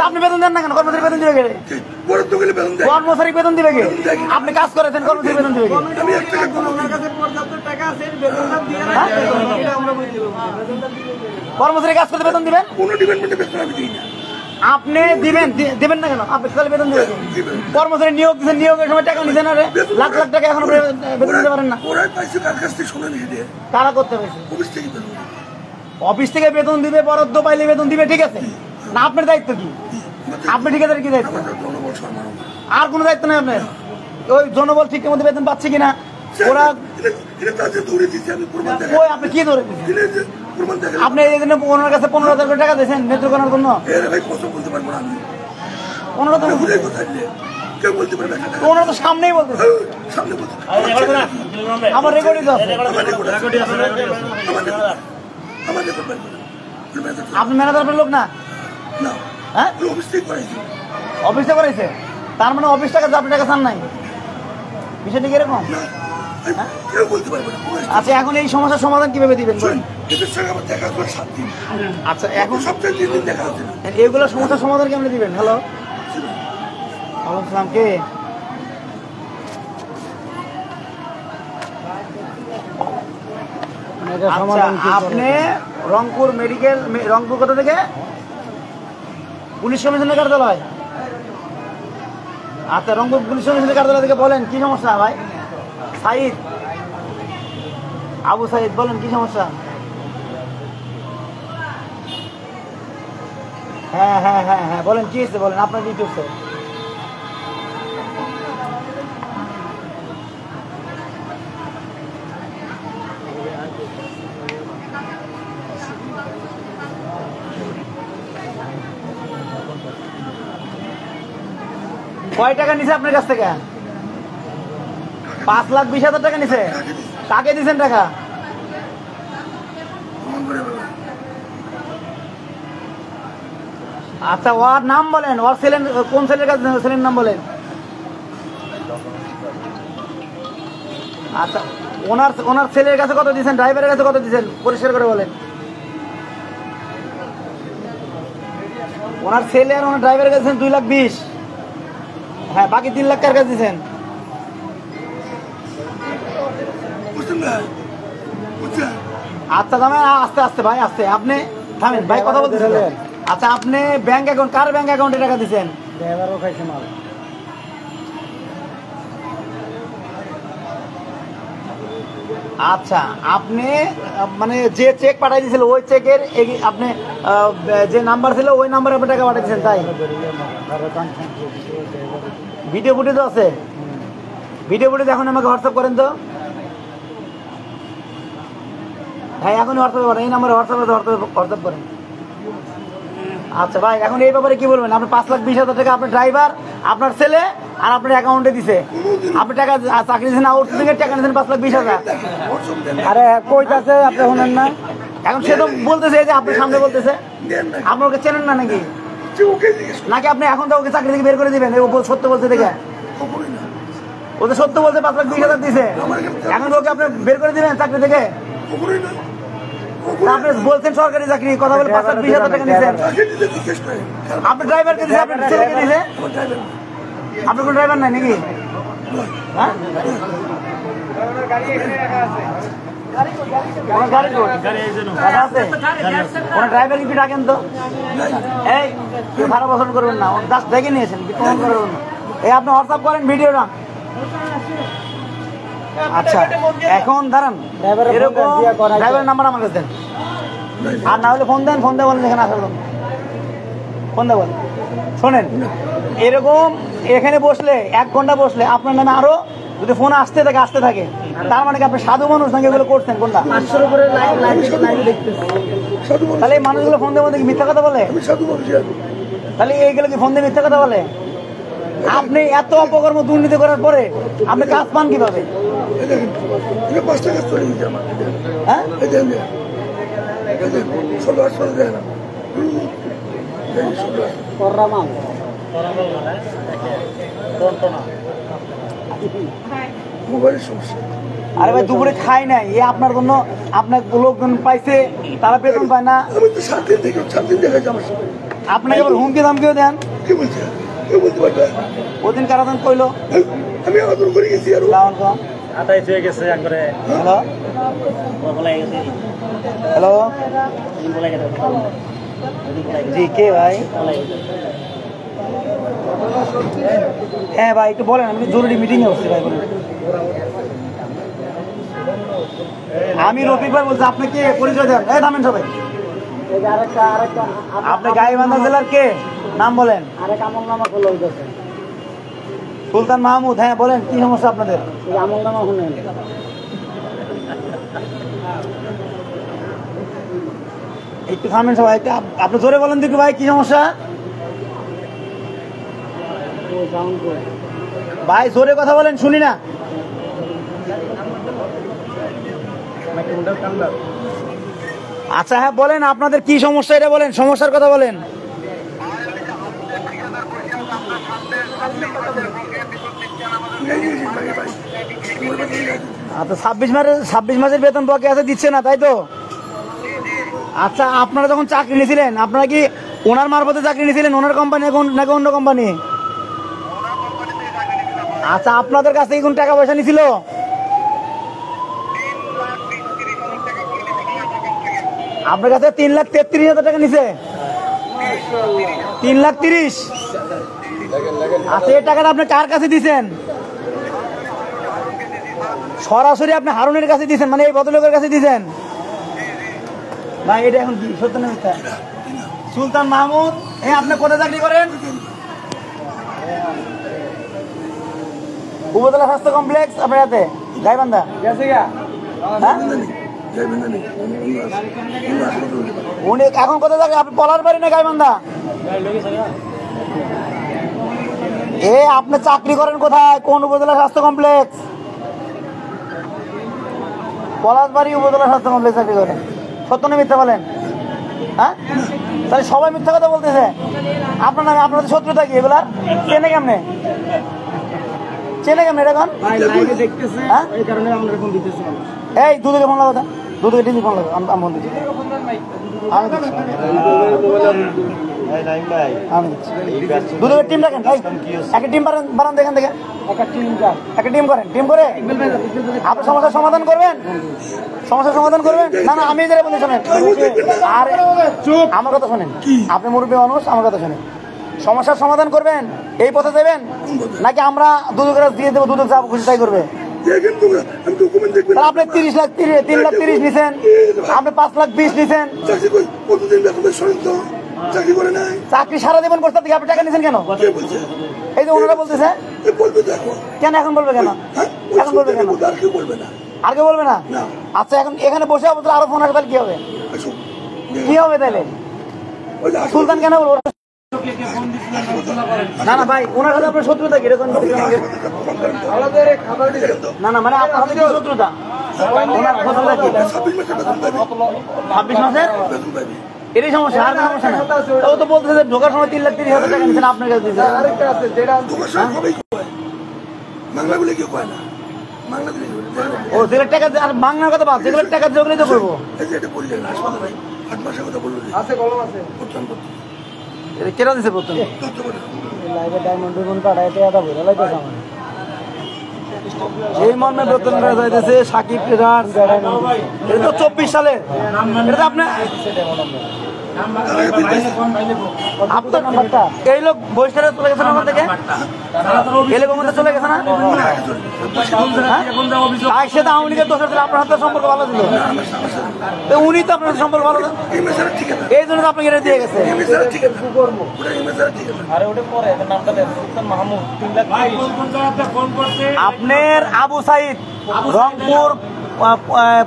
আপনি বেতন দেন না কেন? কর্মচারী বেতন দিবে কে? কর্মচারী বেতন দিবে কে? আপনি কাজ করেছেন, কর্মচারী বেতন দিবে কে? কর্মচারী কাজ করতে বেতন দিবেন?
কোনো ডিপার্টমেন্টে বেতন আমি দিই না।
আপনি দিবেন না কেন? আপনি তাহলে বেতন দিবেন। কর্মচারী নিয়োগ দিচ্ছেন, নিয়োগের সময় টাকা নিছেন, আরে লাখ লাখ টাকা এখন বেতন দিতে পারেন না।
ওরাই পাইছে, কার কাছ থেকে শোনেন?
কারা করতে পারছে?
অফিস থেকে বেতন।
অফিস থেকে বেতন দিবে, বরাদ্দ পাইলে বেতন দিবে, ঠিক আছে না? আপনার দায়িত্ব কি? আপনি ঠিকাদারের কি দায়িত্ব? আর কোনো দায়িত্ব নেই আপনার? ওই জনবল ঠিক মতো বেতন পাচ্ছে কিনা ওরা ওই আপনি কি ধরে দিচ্ছেন? আপনি এই জন্য ওনার কাছে 15,000 টাকা দিয়েছেন নেতৃত্ব করার জন্য? 15,000 ওনারা তো সামনেই বলতেছে, আমার রেকর্ডিং আছে। আপনি ম্যানেজার আপনার লোক না? হ্যাঁ, অফিসে করাইছে। তার মানে অফিস টাকা আপনি টাকা চান নাই, বিষয়টা কিরকম? আচ্ছা, এখন এই সমস্যার সমাধান কিভাবে দিবেন? আচ্ছা, এখন এগুলো সমস্যার সমাধান কেমন দিবেন? হ্যালো, সালাম, কে? আপনি রংপুর মেডিকেল, রংপুর কোথা থেকে? পুলিশ কমিশনের কার্যালয়। আচ্ছা, রংপুর পুলিশ কমিশনের কার্যালয় থেকে বলেন কি সমস্যা ভাই? সাইদ, আবু সাইদ, বলেন কি সমস্যা? হ্যাঁ হ্যাঁ হ্যাঁ হ্যাঁ, বলেন কি হচ্ছে, বলেন আপনার কি হচ্ছে? কয় টাকা নিছে আপনার কাছ থেকে? 5,20,000 টাকা নিছে। কাকে দিচ্ছেন টাকা? আচ্ছা, ওর নাম বলেন, ওর ছেলের কোন ছেলের কাছে ছেলের নাম বলেন। আচ্ছা, ওনার ছেলের কাছে কত দিচ্ছেন? ড্রাইভারের কাছে কত দিচ্ছেন? পরিষ্কার করে বলেন। ওনার ছেলে আর ওনার ড্রাইভারের কাছে 2,20,000। হ্যাঁ, বাকি 3 লাখ কার কাছে দিচ্ছেন? আচ্ছা, থামেন, আস্তে আস্তে ভাই, আস্তে। আপনি থামেন ভাই, কথা বলতেছেন। আচ্ছা, আপনি ব্যাংক অ্যাকাউন্ট, কার ব্যাংক অ্যাকাউন্টে টাকা দিচ্ছেন? ড্রাইভারও খাইছে মাল। আচ্ছা, আপনি মানে যে চেক পাঠাই দিয়েছিল ওই চেকের আপনি যে নাম্বার ছিল ওই নাম্বারে আপনি টাকা পাঠিয়ে দিয়েছেন, তাই? ভিডিও ফুটেজ আছে? ভিডিও ফুটেজ এখন আমাকে হোয়াটসঅ্যাপ করেন তো ভাই, এখনই হোয়াটসঅ্যাপে করেন, এই নাম্বারে হোয়াটসঅ্যাপ করেন। আচ্ছা ভাই, এখন এই ব্যাপারে কি বলবেন? আপনি 5,20,000 টাকা আপনার ড্রাইভার, আপনার ছেলে আর আপনার অ্যাকাউন্টে দিছে। আপনি টাকা চাকরি দিচ্ছেন, আউটসোর্সিং এর টাকা নিয়েছেন 5,20,000।
আরে কইতাছে আপনি শুনেন না?
এখন সে তো বলতেছে যে আপনার সামনে বলতেছে, আপনি ওকে চেনেন না নাকি? নাকি আপনি এখন তো ওকে চাকরি থেকে বের করে দিবেন? সত্য বলছে দেখে, ও তো সত্য বলছে 5,20,000 দিছে, এখন ওকে আপনি বের করে দিবেন চাকরি থেকে? আপনি বলছেন সরকারি চাকরি, কথা বলে 5,20,000 টাকা নিয়েছেন। আপনি ড্রাইভারকে দিয়েছে, আপনার ছেলেকে দিয়েছে। আপনার কোনো ড্রাইভার নাই নাকি? হ্যাঁ, ড্রাইভার কি ডাকেন তো? এই খারাপ পছন্দ করবেন না, জাস্ট দেখে নিয়েছেন, কমেন্ট করবেন না। এই আপনি হোয়াটসঅ্যাপ করেন ভিডিওটা। আচ্ছা, এখন দাঁড়ান, এরকম ড্রাইভারের নাম্বার আমার কাছে দেন, আর না হলে ফোন দেন, ফোন দিয়ে বলেন এখানে আসার জন্য, ফোন দিয়ে বলেন। শোনেন, এরকম এখানে বসলে 1 ঘন্টা বসলে আপনার নামে আরো যদি ফোন আসতে থাকে, তার মানে কি আপনি সাধু মানুষ নাকি এগুলো করছেন? কোনটা? তাহলে এই মানুষগুলো ফোন দিয়ে মিথ্যা কথা বলে? তাহলে এইগুলো কি ফোন দিয়ে মিথ্যা কথা বলে? আপনি এত অপকর্ম দুর্নীতি করার পরে আপনি কাজ পান কিভাবে? হ্যাঁ, আরে ভাই, দুপুরে খাই নাই, এ আপনার জন্য আপনার লোকজন পাইছে, তারা বেতন পায় না। আপনাকে আবার হুমকি ধামকিও দেন। ওদিন কারাদান কইলো
আমি আদর করে গেছি। আর
আদায় হয়ে গেছে একবারে।
হ্যালো হ্যালো, জি কে ভাই? হ্যাঁ ভাই একটু বলেন, আমি জরুরি মিটিং এ বসছি ভাই। বলেন। আমি রফিক ভাই বলছি, আপনি কে? পরিচয় দেন। এই নামেন সবাই। আপনি গাইবান্ধা জেলার কে? নাম বলেন।
আরেক আমল নামা খোলা হইতেছে।
সুলতান মাহমুদ। হ্যাঁ বলেন, কি সমস্যা আপনাদের?
আমল নামা শুনেন।
একটু থামেন সবাই, একটু আপনি জোরে বলেন দেখি ভাই, কি সমস্যা? ভাই জোরে কথা বলেন, শুনি না। আচ্ছা হ্যাঁ বলেন, আপনাদের কি সমস্যা এটা বলেন, সমস্যার কথা বলেন। আচ্ছা 26 মাসের বেতন বকেয়া আছে, দিচ্ছে না তাই তো? আচ্ছা আপনারা যখন চাকরি নিয়েছিলেন, আপনারা কি ওনার মারফতে চাকরি নিয়েছিলেন? ওনার কোম্পানি নাকি অন্য কোম্পানি? আচ্ছা আপনাদের কাছে কি কোন টাকা পয়সা নিছিল? আপনার কাছে 3,33,000 টাকা নিছে? 3,30,000। আচ্ছা এই টাকাটা আপনি কার কাছে দিচ্ছেন? সরাসরি আপনি হারুনের কাছে দিচ্ছেন, মানে এই ভদ্রলোকের কাছে দিচ্ছেন? ভাই এটা এখন কি সত্য না মিথ্যা? সুলতান মাহমুদ, আপনি কোথায় চাকরি করেন? উপজেলা স্বাস্থ্য কমপ্লেক্স আপনার হাতে গাইবান্ধা। উনি এখন কোথায় থাকে? আপনি পলার বাড়ি না গাইবান্ধা? আপনি চাকরি করেন কোথায়? কোন উপজেলা স্বাস্থ্য কমপ্লেক্স? পলাশবাড়ি উপজেলা স্বাস্থ্য কমপ্লেক্স চাকরি করেন। সত্য না মিথ্যা বলেন? হ্যাঁ তাহলে সবাই মিথ্যা কথা বলতেছে। আপনার নামে আপনাদের শত্রুতা কি? এগুলা চেনে কেমনে? চেনে কেমনে এটা? এখন এই দুদিকে ফোন লাগা, দুদিকে টিভি ফোন লাগা, আমি ফোন দিচ্ছি। দুদিকে টিম রাখেন, একটা টিম বানান দেখেন দেখেন, একটা টিম করেন, টিম করে আপনি সমস্যার সমাধান করবেন। সমস্যার সমাধান করবেন? না না আমি এদের বলি শোনেন, আর আমার কথা শোনেন, আপনি মুরব্বী মানুষ, আমার কথা শোনেন। সমস্যার সমাধান করবেন, এই পথে দেবেন নাকি আমরা দুদকের দিয়ে দেবো, দুদক যা খুশি তাই করবে? আপনি 3,30,000 নিছেন, আপনি 5,20,000 নিছেন, চাকরি সারা জীবন করতে থেকে আপনি টাকা নিছেন কেন? এই যে ওনারা বলতেছে কেন, এখন বলবে কেন? এখন বলবে কেন? আর কেউ বলবে না? আচ্ছা এখন এখানে বসে বলতে আরো ফোন আসবে, তাহলে কি হবে? কি হবে তাহলে? সুলতান কেন বলবো? না না ভাই, ওনার সাথে আপনার শত্রুতা কি? না না মানে আপনার সাথে কি শত্রুতা? ওনার শত্রুতা কি? 26 মাসের এটাই সমস্যা, আর কোনো সমস্যা না। ও তো বলতেছে যে ঢোকার সময় 3,30,000 টাকা নিচ্ছেন আপনার কাছে দিচ্ছে। ও যেগুলো টাকা, আর বাংলার কথা বাদ, যেগুলো টাকা দিয়ে ওগুলোই তো করবো। কেন দিচ্ছে প্রথমে? এই মর্মে বেতন যাইতেছে সাকিব ট্রেডার, এটা তো 24 সালে। এটা আপনার আপনার নাম্বারটা, এই লোক বহিষ্কারে চলে গেছে না আমার থেকে, এই লোক আমাদের চলে গেছে না? তাই সে তো আওয়ামী লীগের দোষ ছিল, আপনার হাতে সম্পর্ক ভালো ছিল, উনি তো আপনার সম্পর্ক ভালো, এই জন্য তো আপনাকে এটা দিয়ে গেছে। আপনার আবু সাইদ, রংপুর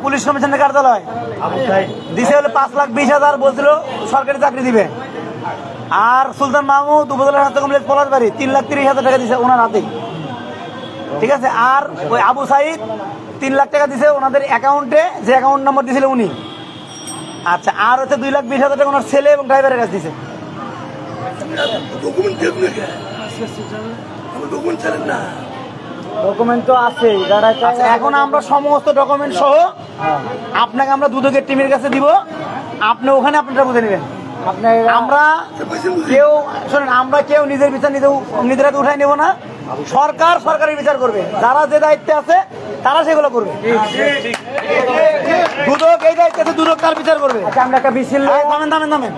পুলিশ কমিশনের কার্যালয় দিছে হলে 5,20,000 বলছিল সরকারি চাকরি দিবে। আর সুলতান মাহমুদ উপজেলা স্বাস্থ্য কমপ্লেক্স পলাশবাড়ি 3,30,000 টাকা দিছে ওনার হাতে, ঠিক আছে। আর ওই আবু সাইদ 3 লাখ টাকা দিছে ওনাদের অ্যাকাউন্টে, যে অ্যাকাউন্ট নম্বর দিয়েছিল উনি। আচ্ছা আর হচ্ছে 2,20,000 টাকা ওনার ছেলে এবং ড্রাইভারের কাছে দিছে। ডকুমেন্ট তো আছে। এখন আমরা সমস্ত ডকুমেন্ট সহ আপনাকে আমরা দুদকের টিমের কাছে দিব, আপনি ওখানে আপনারা বুঝে নেবেন। আমরা কেউ শোনেন, আমরা কেউ নিজের বিচার নিজের হাতে উঠাই নেব না, সরকার সরকারি বিচার করবে, যারা যে দায়িত্বে আছে তারা সেগুলো করবে। দুদক এই দায়িত্বে আছে, দুদক তার বিচার করবে।
আমরা একটা মিছিল
থামেন থামেন থামেন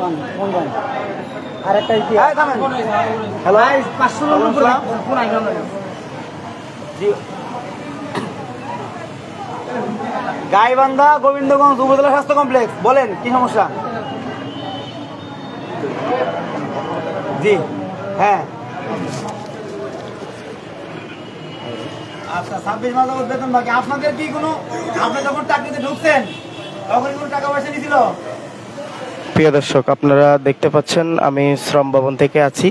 আরেকটা
থামেন। হ্যালো, গাইবান্ধা গোবিন্দগঞ্জ উপজেলা স্বাস্থ্য কমপ্লেক্স, বলেন কি সমস্যা? জি হ্যাঁ, আচ্ছা 26 মাস যাবত বেতন বাকি। আপনাদের কি কোনো, আপনি যখন চাকরিতে ঢুকছেন তখন কোনো টাকা পয়সা নিয়েছিল?
প্রিয় দর্শক, আপনারা দেখতে পাচ্ছেন আমি শ্রম ভবন থেকে আছি।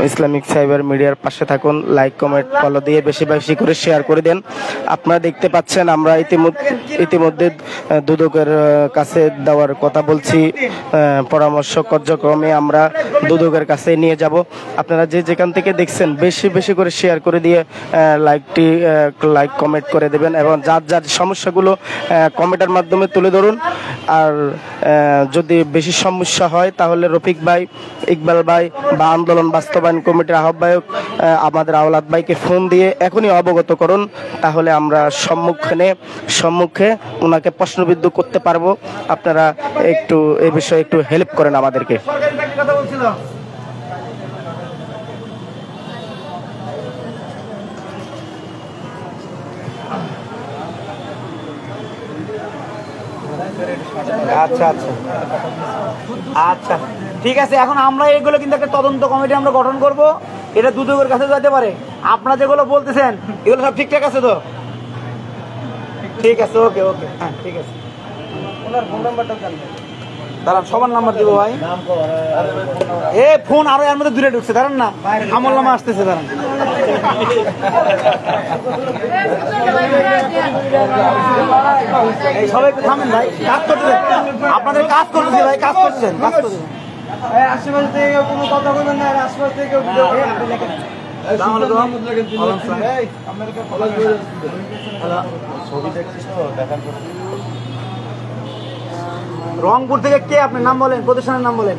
ইসলামিক সাইবার মিডিয়ার পাশে থাকুন, লাইক কমেন্ট ফলো দিয়ে বেশি বেশি করে শেয়ার করে দেন। আপনারা দেখতে পাচ্ছেন আমরা ইতিমধ্যে দুদকের কাছে দেওয়ার কথা বলছি, পরামর্শ কার্যক্রমে আমরা দুদকের কাছে নিয়ে যাব। আপনারা যে যেখান থেকে দেখছেন বেশি বেশি করে শেয়ার করে দিয়ে লাইক কমেন্ট করে দেবেন এবং যার যার সমস্যাগুলো কমেন্টের মাধ্যমে তুলে ধরুন। আর যদি বেশি সমস্যা হয় তাহলে রফিক ভাই, ইকবাল ভাই বা আন্দোলন বাস্তবায়ন কমিটির আহ্বায়ক আমাদের আওলাদ ভাইকে ফোন দিয়ে এখনই অবগত করুন, তাহলে আমরা সম্মুখে ওনাকে প্রশ্নবিদ্ধ করতে পারবো। আপনারা একটু এই বিষয়ে একটু হেল্প করেন আমাদেরকে।
আচ্ছা আচ্ছা আচ্ছা ঠিক আছে। এখন আমরা এগুলো কিন্তু একটা তদন্ত কমিটি আমরা গঠন করব, এটা দুদকের কাছে যেতে পারে। আপনারা যেগুলো বলতেছেন এগুলো সব ঠিকঠাক আছে তো? ঠিক আছে, ওকে ওকে, হ্যাঁ ঠিক আছে। ওনার ফোন নাম্বারটা জানবেন, দাঁড়ান সবার নাম্বার দিব ভাই। এ ফোন আরো এর মধ্যে দূরে ঢুকছে, দাঁড়ান না, আমল নামা আসতেছে, দাঁড়ান। এই সবাই একটু থামেন ভাই, কাজ করতেছেন আপনাদের, কাজ করতেছে ভাই, কাজ করতেছেন, কাজ করতেছেন।
আশেপাশ থেকে কোনো কথা বলবেন না, আশেপাশ থেকে
রংপুর থেকে কে? আপনার নাম বলেন, প্রতিষ্ঠানের নাম বলেন।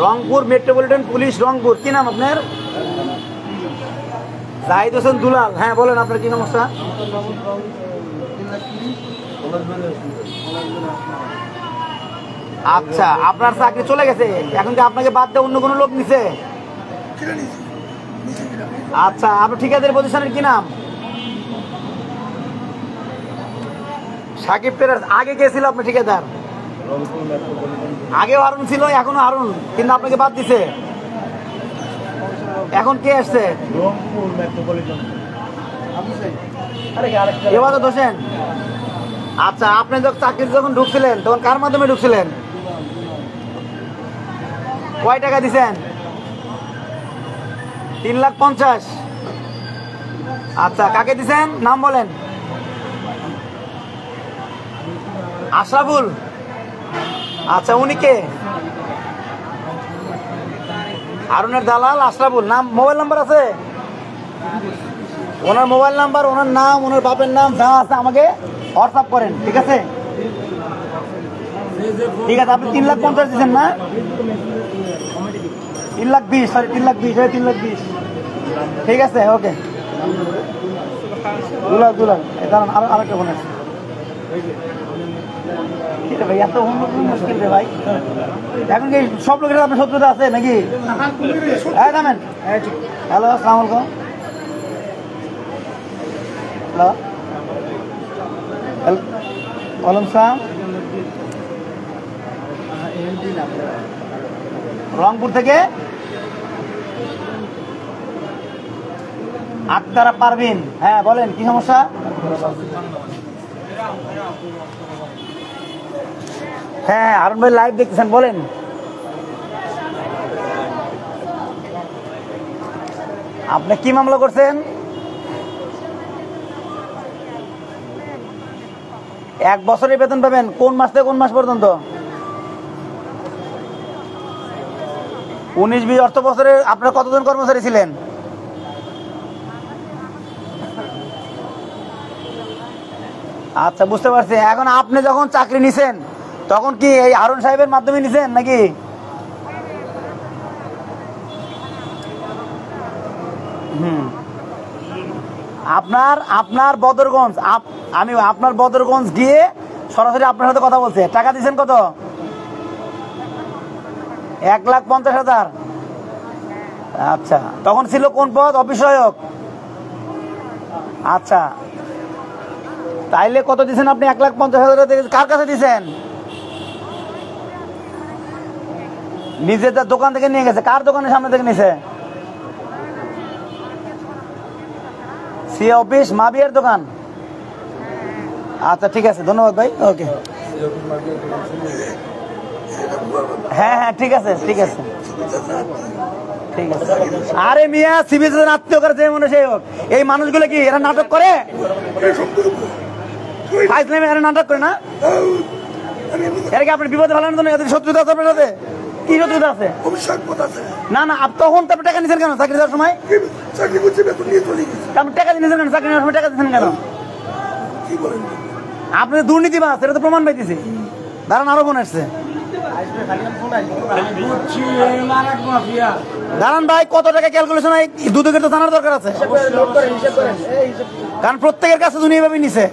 রংপুর মেট্রোপলিটন পুলিশ রংপুর, কি নাম আপনার? জাহিদ হোসেন দুলাল, হ্যাঁ বলেন আপনার কি সমস্যা? আচ্ছা, আপনার চাকরি চলে গেছে, এখন কি আপনাকে বাদ দিয়ে অন্য কোনো লোক নিছে? আচ্ছা, আপনার ঠিকাদারি প্রতিষ্ঠানের কি নাম? সাকিব টেরার্স। আগে কে ছিল আপনার ঠিকাদার? আগেও হারুন ছিল, এখনো হারুন, কিন্তু আপনাকে বাদ দিছে। এখন কে আসছে? এবার দোষেন। আচ্ছা, আপনি যখন চাকরি যখন ঢুকছিলেন তখন কার মাধ্যমে ঢুকছিলেন? কয় টাকা দিছেন? 3,50,000। আচ্ছা, কাকে দিছেন নাম বলেন? আশরাফুল। আচ্ছা, উনি কে? হারুনের দালাল আশরাফুল। নাম, মোবাইল নাম্বার আছে? ওনার মোবাইল নাম্বার, ওনার নাম, ওনার বাপের নাম যা আছে আমাকে হোয়াটসঅ্যাপ করেন, ঠিক আছে? ঠিক আছে, আপনি 3,50,000 দিচ্ছেন না? 3,20,000, সরি 3,20,000, 3,20,000। ঠিক আছে, ওকে। দুলাল দুলাল, দাঁড়ান আরেকটা ফোন আছে। ভাই এত মুশকিল রে ভাই, এখন কি সব লোকের আপনার শত্রুতা আছে নাকি? হ্যাঁ নামেন। হ্যালো, আসসালামু আলাইকুম। হ্যালো, ওয়ালাইকুম সালাম। রংপুর থেকে আক্তারা পারভিন, হ্যাঁ বলেন কি সমস্যা? হ্যাঁ, হারুন ভাই লাইভ দেখতেছেন, বলেন। আপনি কি মামলা করছেন? 1 বছরের বেতন পাবেন। কোন মাস থেকে কোন মাস পর্যন্ত? 19-20 অর্থ বছরে আপনার কতজন কর্মচারী ছিলেন? আচ্ছা, বুঝতে পারছি। এখন আপনি যখন চাকরি নিছেন তখন কি এই হারুন সাহেবের মাধ্যমে নিছেন নাকি? আপনার বদরগঞ্জ আমি আপনার বদরগঞ্জ গিয়ে সরাসরি আপনার সাথে কথা বলছে। টাকা দিয়েছেন কত? 1,50,000। আচ্ছা, তখন ছিল কোন পদ? অফিস সহায়ক। আচ্ছা, তাইলে কত দিয়েছেন আপনি? 1,50,000 কার কাছে দিয়েছেন? নিজের দোকান থেকে নিয়ে গেছে। কার দোকানের সামনে থেকে নিয়েছে? সি অফিস মাবিয়ার দোকান। আচ্ছা ঠিক আছে, ধন্যবাদ ভাই। ওকে, হ্যাঁ হ্যাঁ ঠিক আছে ঠিক আছে ঠিক আছে। আরে মিয়া, সিভিল আত্মীয় করে যে মনে সেই হোক, এই মানুষগুলো কি এরা নাটক করে? এরা নাটক করে না? এর কি আপনি বিপদে ফেলানোর জন্য এদের শত্রুতা আছে আপনার সাথে? কি শত্রুতা আছে? না না, তখন তো আপনি টাকা নিয়েছেন কেন? চাকরি দেওয়ার সময় টাকা দিয়েছেন কেন? চাকরি নেওয়ার সময় টাকা দিয়েছেন কেন? আপনি দুর্নীতিবাজ, এটা তো প্রমাণ পাইতেছি। দাঁড়ান, আরো ফোন আসছে। দাঁড়ান ভাই, কত টাকা ক্যালকুলেশন হয়? দুদকের তো জানার দরকার আছে, কারণ প্রত্যেকের কাছে উনি এভাবে নিছে।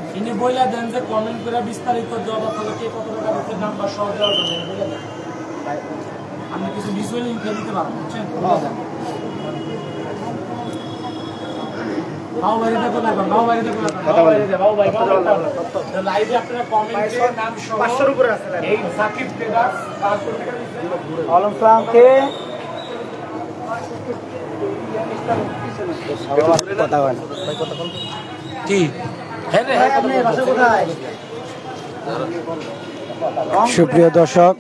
সুপ্রিয় দর্শক,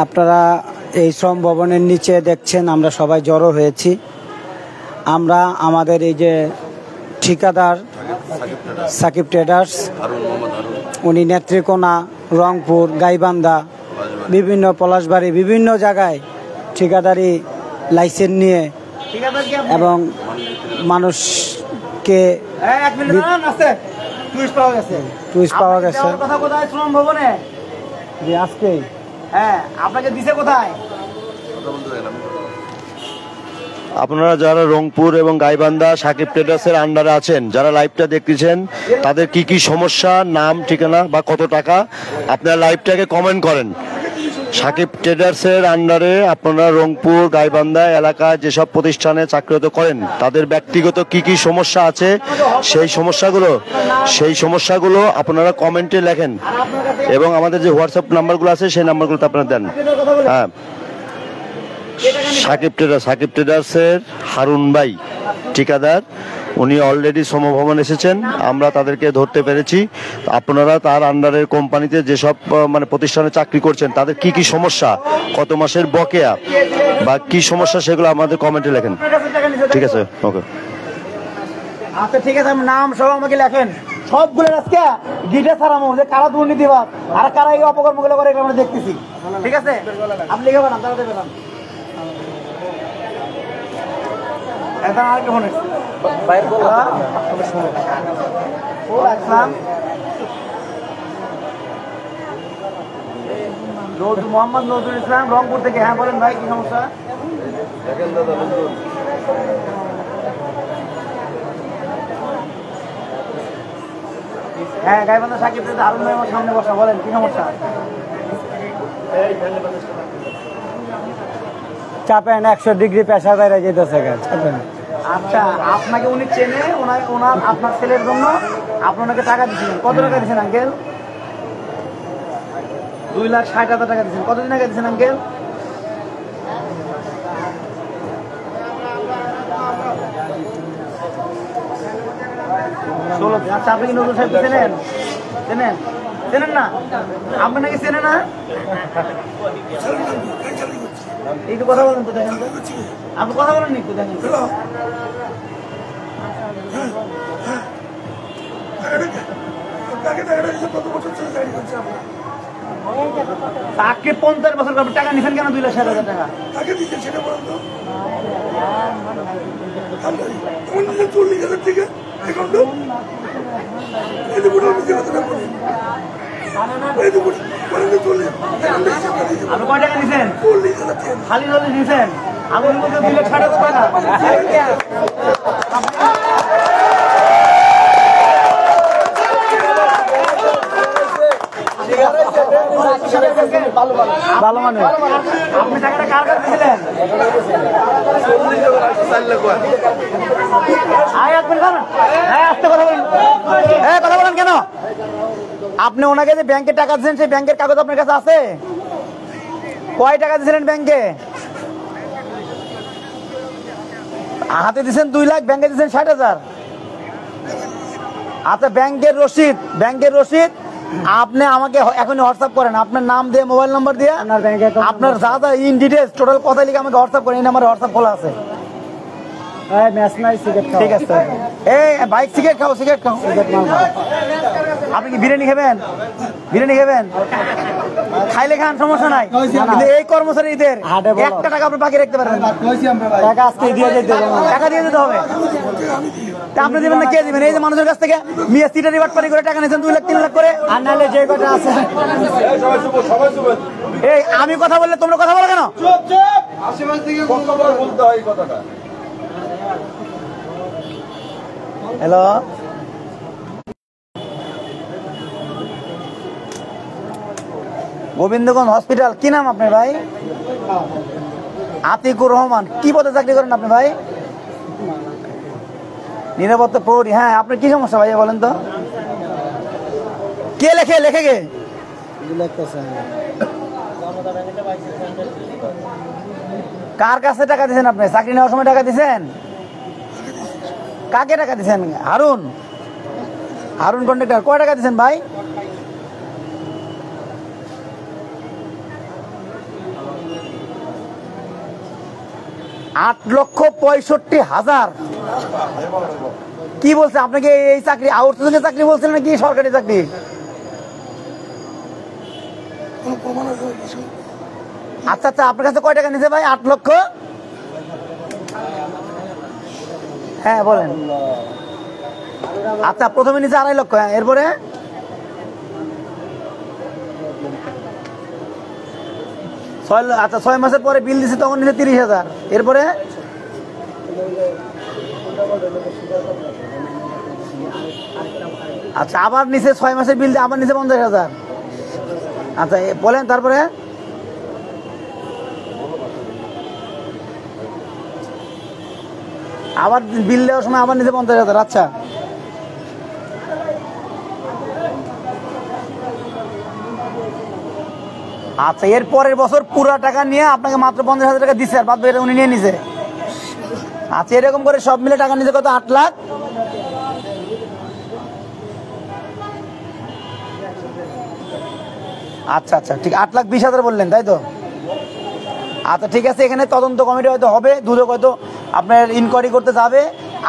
আপনারা এই শ্রম ভবনের নিচে দেখছেন আমরা সবাই জড়ো হয়েছি। আমরা আমাদের এই যে ঠিকাদার সাকিব ট্রেডার্স, উনি নেত্রকোনা, রংপুর, গাইবান্ধা, বিভিন্ন পলাশবাড়ি, বিভিন্ন জায়গায় ঠিকাদারি লাইসেন্স নিয়ে এবং মানুষকে টুইস্ট পাওয়া গেছে।
শ্রম ভবনে
আজকেই
হ্যাঁ, আপনাকে দিছে কোথায়?
আপনারা যারা রংপুর এবং গাইবান্ধা সাকিব ট্রেডার্সের আন্ডারে আছেন, যারা লাইভটা দেখতেছেন, তাদের কি কি সমস্যা, নাম, ঠিকানা বা কত টাকা, আপনারা লাইভটাকে কমেন্ট করেন। সাকিব ট্রেডার্সের আন্ডারে আপনারা রংপুর, গাইবান্ধা এলাকায় যেসব প্রতিষ্ঠানে চাকরিরত করেন, তাদের ব্যক্তিগত কি কি সমস্যা আছে, সেই সমস্যাগুলো আপনারা কমেন্টে লেখেন এবং আমাদের যে হোয়াটসঅ্যাপ নাম্বারগুলো আছে সেই নাম্বারগুলোতে আপনারা দেন। হ্যাঁ, সাকিব ট্রেডার্সের হারুন ভাই ঠিকাদার, উনি অলরেডি শ্রমভবন এসেছেন, আমরা তাদেরকে ধরতে পেরেছি। আপনারা তার আন্ডারের কোম্পানিতে যেসব প্রতিষ্ঠানে চাকরি করছেন, তাদের কি কি সমস্যা, কত মাসের বকেয়া বা কি সমস্যা, সেগুলো আমাদের কমেন্টে লেখেন। ঠিক আছে, ওকে।
আচ্ছা ঠিক আছে, নাম সহ আমাকে লেখেন সবগুলো। আজকে ডিটেলস ছাড়ামো যে কারা দুর্নীতিবাদ আর কারা এই অপকর্মগুলো করে, এগুলো আমরা দেখতেছি। ঠিক আছে, আপনি লিখে পাঠান, তাড়াতাড়ি পাঠান। এখন আর কেমন মোহাম্মদ নজরুল ইসলাম, রংপুর থেকে। হ্যাঁ বলেন ভাই, কি সমস্যা? হ্যাঁ, গাইবান্ধা সাকিব আরুন ভাই আমার সামনে বসা, বলেন কি সমস্যা?
চাপেন 100 ডিগ্রি প্রেসার বাইরে যেতেছে।
আচ্ছা, আপনাকে উনি চেনে, ওনার আপনার ছেলের জন্য আপনি ওনাকে টাকা দিচ্ছিলেন। কত টাকা দিচ্ছেন আঙ্কেল? 2,60,000 টাকা দিচ্ছেন। কতদিন আগে দিচ্ছেন আঙ্কেল? আচ্ছা, আপনি কি নজরুল সাহেব চেনেন? চেনেন না? আপনি নাকি চেনে না? একটু কথা বলেন তো, দেখেন তো। আপনি কথা বলেন একটু, দেখেন। তাকে 50 বছর টাকা নিছেন কেন? 2,60,000 টাকা আপনি কয় টাকা নিছেন? খালি নিছেন? আগুন মধ্যে দিলে ছাড়া তো পায় না। ভালো মানে আপনি টাকাটা কার কাছে দিলেন? কথা বলেন কেন? আপনি ওনাকে যে ব্যাংকে টাকা দিচ্ছেন সেই ব্যাংকের কাগজ আপনার কাছে আছে? কয় টাকা দিয়েছিলেন ব্যাংকে? হাতে দিচ্ছেন 2 লাখ, ব্যাংকে দিচ্ছেন 60,000। আচ্ছা ব্যাংকের রসিদ আপনি আমাকে এখনই হোয়াটসঅ্যাপ করেন, আপনার নাম দিয়ে মোবাইল নাম্বার দিয়ে আপনার যা যা ইন ডিটেলস টোটাল কথা লিখে আমাকে হোয়াটসঅ্যাপ করেন। এই নাম্বারে হোয়াটসঅ্যাপ খোলা আছে। ঠিক আছে, এই বাইক সিগারেট খাও। আপনি কি বিরিয়ানি খাবেন? খাইলে খান, সমস্যা নাই, কিন্তু এই কর্মচারীদের 1 টাকা আপনি বাকি রাখতে পারবেন? টাকা দিয়ে যেতে হবে। তা আপনি দিবেন না, কে দিবেন? এই যে মানুষের কাছ থেকে মিয়া সিটারি বাটপারি করে টাকা নিয়েছেন 2 লাখ 3 লাখ করে। আর নাহলে যে কটা আছে, এই আমি কথা বললে তোমরা কথা বলো কেন? Hello, Gobindaganj hospital. কি নাম আপনার ভাই? আতিকুর রহমান। কি পদে চাকরি করেন আপনি ভাই? নিরাপত্তা প্রহরী। হ্যাঁ, আপনার কি সমস্যা ভাই বলেন তো? কে লেখে কে? কার কাছে টাকা দিচ্ছেন আপনি? চাকরি নেওয়ার সময় টাকা দিচ্ছেন? কাকে টাকা দিচ্ছেন? হারুন কন্ট্রাক্টর। কয় টাকা দিচ্ছেন ভাই? $8,65,000। কি বলছে আপনাকে? এই চাকরি আউটসোর্সিং এর চাকরি বলছেন নাকি সরকারি চাকরি? আচ্ছা, আপনার কাছে কয় টাকা নিছে ভাই? 8 লক্ষ। হ্যাঁ বলেন। আচ্ছা, প্রথমে নিচে 2.5 লক্ষ। এরপরে আচ্ছা 6 মাসের পরে বিল দিছে, তখন নিচে 30,000। এরপরে আচ্ছা আবার নিচে 6 মাসের বিল আবার নিচে 50,000। আচ্ছা বলেন, তারপরে আবার বিল দেওয়ার সময় আবার নিচে 50,000। আচ্ছা, আচ্ছা এর পরের বছর পুরো টাকা নিয়ে আপনাকে মাত্র 50,000 টাকা দিচ্ছে, আর বাদ বাকি উনি নিয়ে নিছে। আচ্ছা, এরকম করে সব মিলে টাকা নিছে কত? 8 লাখ। আচ্ছা ঠিক, 8,20,000 বললেন তাই তো? আচ্ছা ঠিক আছে, এখানে তদন্ত কমিটি হয়তো হবে, দুদক হয়তো আপনার ইনকোয়ারি করতে যাবে।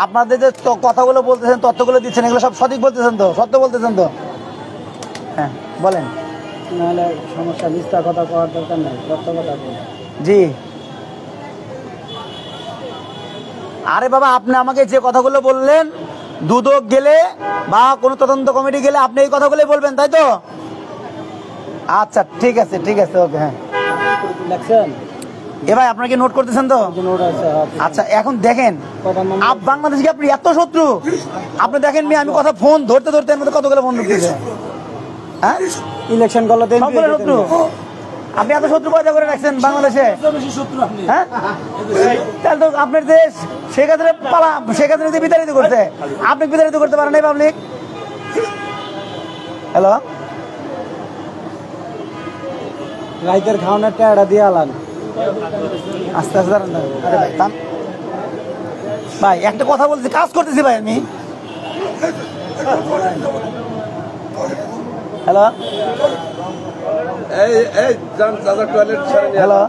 আপনাদের যে কথাগুলো বলতেছেন, তথ্যগুলো দিচ্ছেন, এগুলো সব সঠিক বলতেছেন তো? সত্য বলতেছেন তো? হ্যাঁ বলেন।
নাহলে সমস্যা, মিথ্যা কথা করার দরকার নাই, সত্য কথা বলুন।
জি, আরে বাবা, আপনি আমাকে যে কথাগুলো বললেন, দুদক গেলে বা কোনো তদন্ত কমিটি গেলে আপনি এই কথাগুলোই বলবেন তাই তো? আচ্ছা ঠিক আছে, ওকে। হ্যাঁ
দেখছেন
এ ভাই, আপনার কি নোট করতেছেন তো? আচ্ছা এখন দেখেন, বাংলাদেশকে আপনি এত শত্রু, আপনি দেখেন আমি কথা ফোন ধরতে এর মধ্যে কতগুলো ফোন ঢুকতেছে। হ্যাঁ,
ইলেকশন করলে
শত্রু। আপনি এত শত্রু পয়দা করে রাখছেন বাংলাদেশে। হ্যাঁ, তাহলে তো আপনার দেশ শেখ হাসিনা বিতাড়িত করছে, আপনি বিতাড়িত করতে পারেন এই পাবলিক। হ্যালো,
রাইতের খাওয়ানোর টাকা দিয়ে আলান।
আস্তে আস্তে ভাই, একটা কথা বলছি, কাজ করতেছি ভাই আমি। হ্যালো হ্যালো,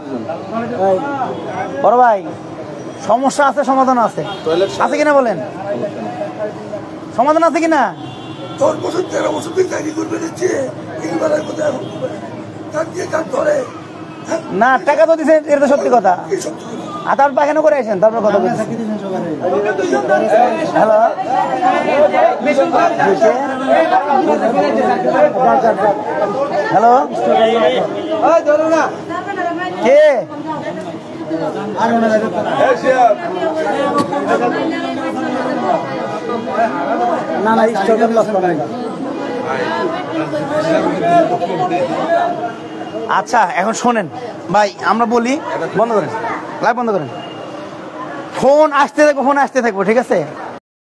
বড় ভাই, সমস্যা আছে, সমাধান আছে, আছে কিনা বলেন? সমাধান আছে কিনা?
10 বছর 13 বছর চাকরি করবে
না, টাকা তো দিচ্ছেন, এটা তো সত্যি কথা। আর তারপর পায়খানা করে আসেন, তারপর কথা বলছেন। হ্যালো, হ্যালো, কে
না না স্টকের লস নাই।
আচ্ছা এখন শোনেন ভাই, আমরা বলি বন্ধ করেন, লাইভ বন্ধ করেন, ফোন আসতে থাকবো, ঠিক আছে?